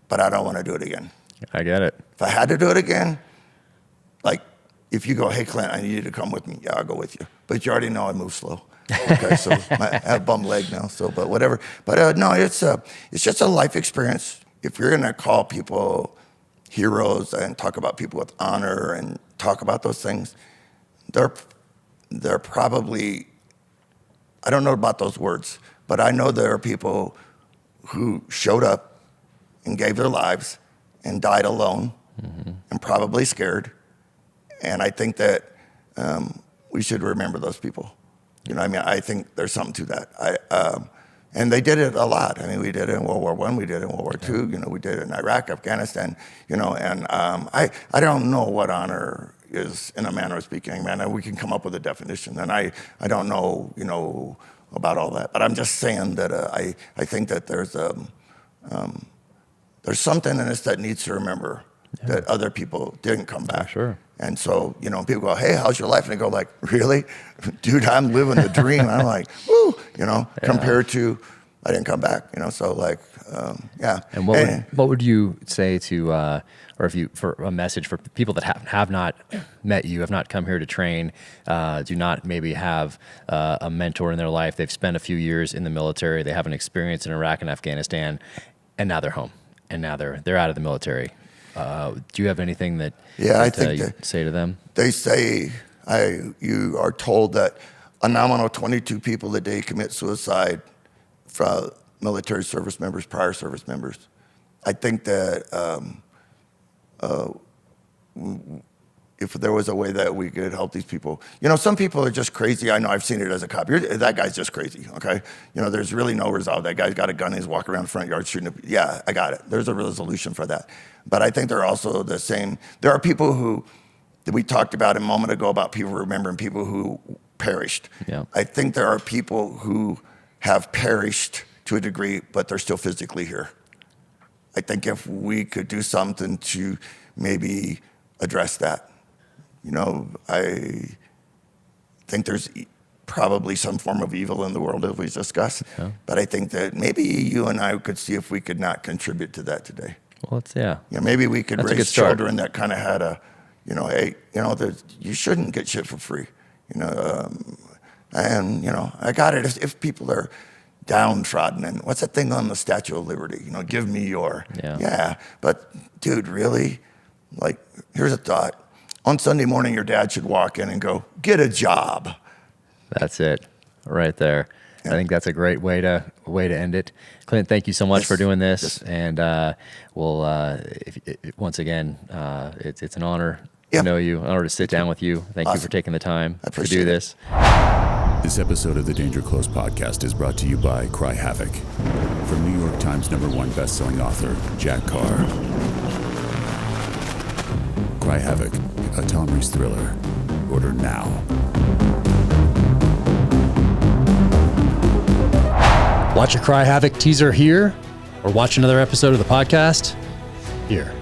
but I don't want to do it again. I get it. If I had to do it again, like if you go, hey Clint, I need you to come with me. Yeah, I'll go with you. But you already know I move slow. Okay, so I have bum leg now. So, but whatever. But no, it's just a life experience. If you're gonna call people heroes and talk about people with honor and talk about those things, they're probably, I don't know about those words, but I know there are people who showed up and gave their lives and died alone and probably scared. And I think that we should remember those people. You know, I mean, I think there's something to that. And they did it a lot. I mean, we did it in World War I, we did it in World War II, you know, we did it in Iraq, Afghanistan, you know, and I don't know what honor is in a manner of speaking, man. We can come up with a definition, and I don't know, you know, about all that. But I'm just saying that I think that there's something in us that needs to remember that other people didn't come back. Sure. And so, you know, people go, hey, how's your life? And they go like, really? Dude, I'm living the dream. And I'm like, woo, you know, compared to I didn't come back, you know, so like, yeah. And what would you say to, or if you, for a message for people that have not met you, have not come here to train, do not maybe have a mentor in their life, they've spent a few years in the military, they have an experience in Iraq and Afghanistan, and now they're home, and now they're out of the military. Do you have anything that you say to them? They say you are told that a nominal 22 people a day commit suicide from military service members, prior service members. I think that if there was a way that we could help these people, you know, some people are just crazy. I know, I've seen it as a cop. That guy's just crazy, okay? You know, there's really no resolve. That guy's got a gun, he's walking around the front yard shooting. Yeah, I got it. There's a resolution for that. But I think they're also the same. There are people who, that we talked about a moment ago about people remembering people who perished. Yeah. I think there are people who have perished to a degree, but they're still physically here. I think if we could do something to maybe address that, you know, I think there's probably some form of evil in the world, as we discussed. Yeah. But I think that maybe you and I could see if we could not contribute to that today. Well, yeah, maybe we could raise children that kind of had a, you know, hey, you know, you shouldn't get shit for free, you know, and, you know, I got it. If people are downtrodden, and what's that thing on the Statue of Liberty? You know, give me your, yeah. But dude, really, like, here's a thought. On Sunday morning, your dad should walk in and go, get a job. That's it, right there. Yeah. I think that's a great way to end it. Clint, thank you so much for doing this. And once again, it's an honor to know you, an honor to sit down with you. Thank you for taking the time to do this. This episode of the Danger Close podcast is brought to you by Cry Havoc. From New York Times #1 bestselling author, Jack Carr. Cry Havoc, a Tom Reese thriller. Order now. Watch a Cry Havoc teaser here, or watch another episode of the podcast here.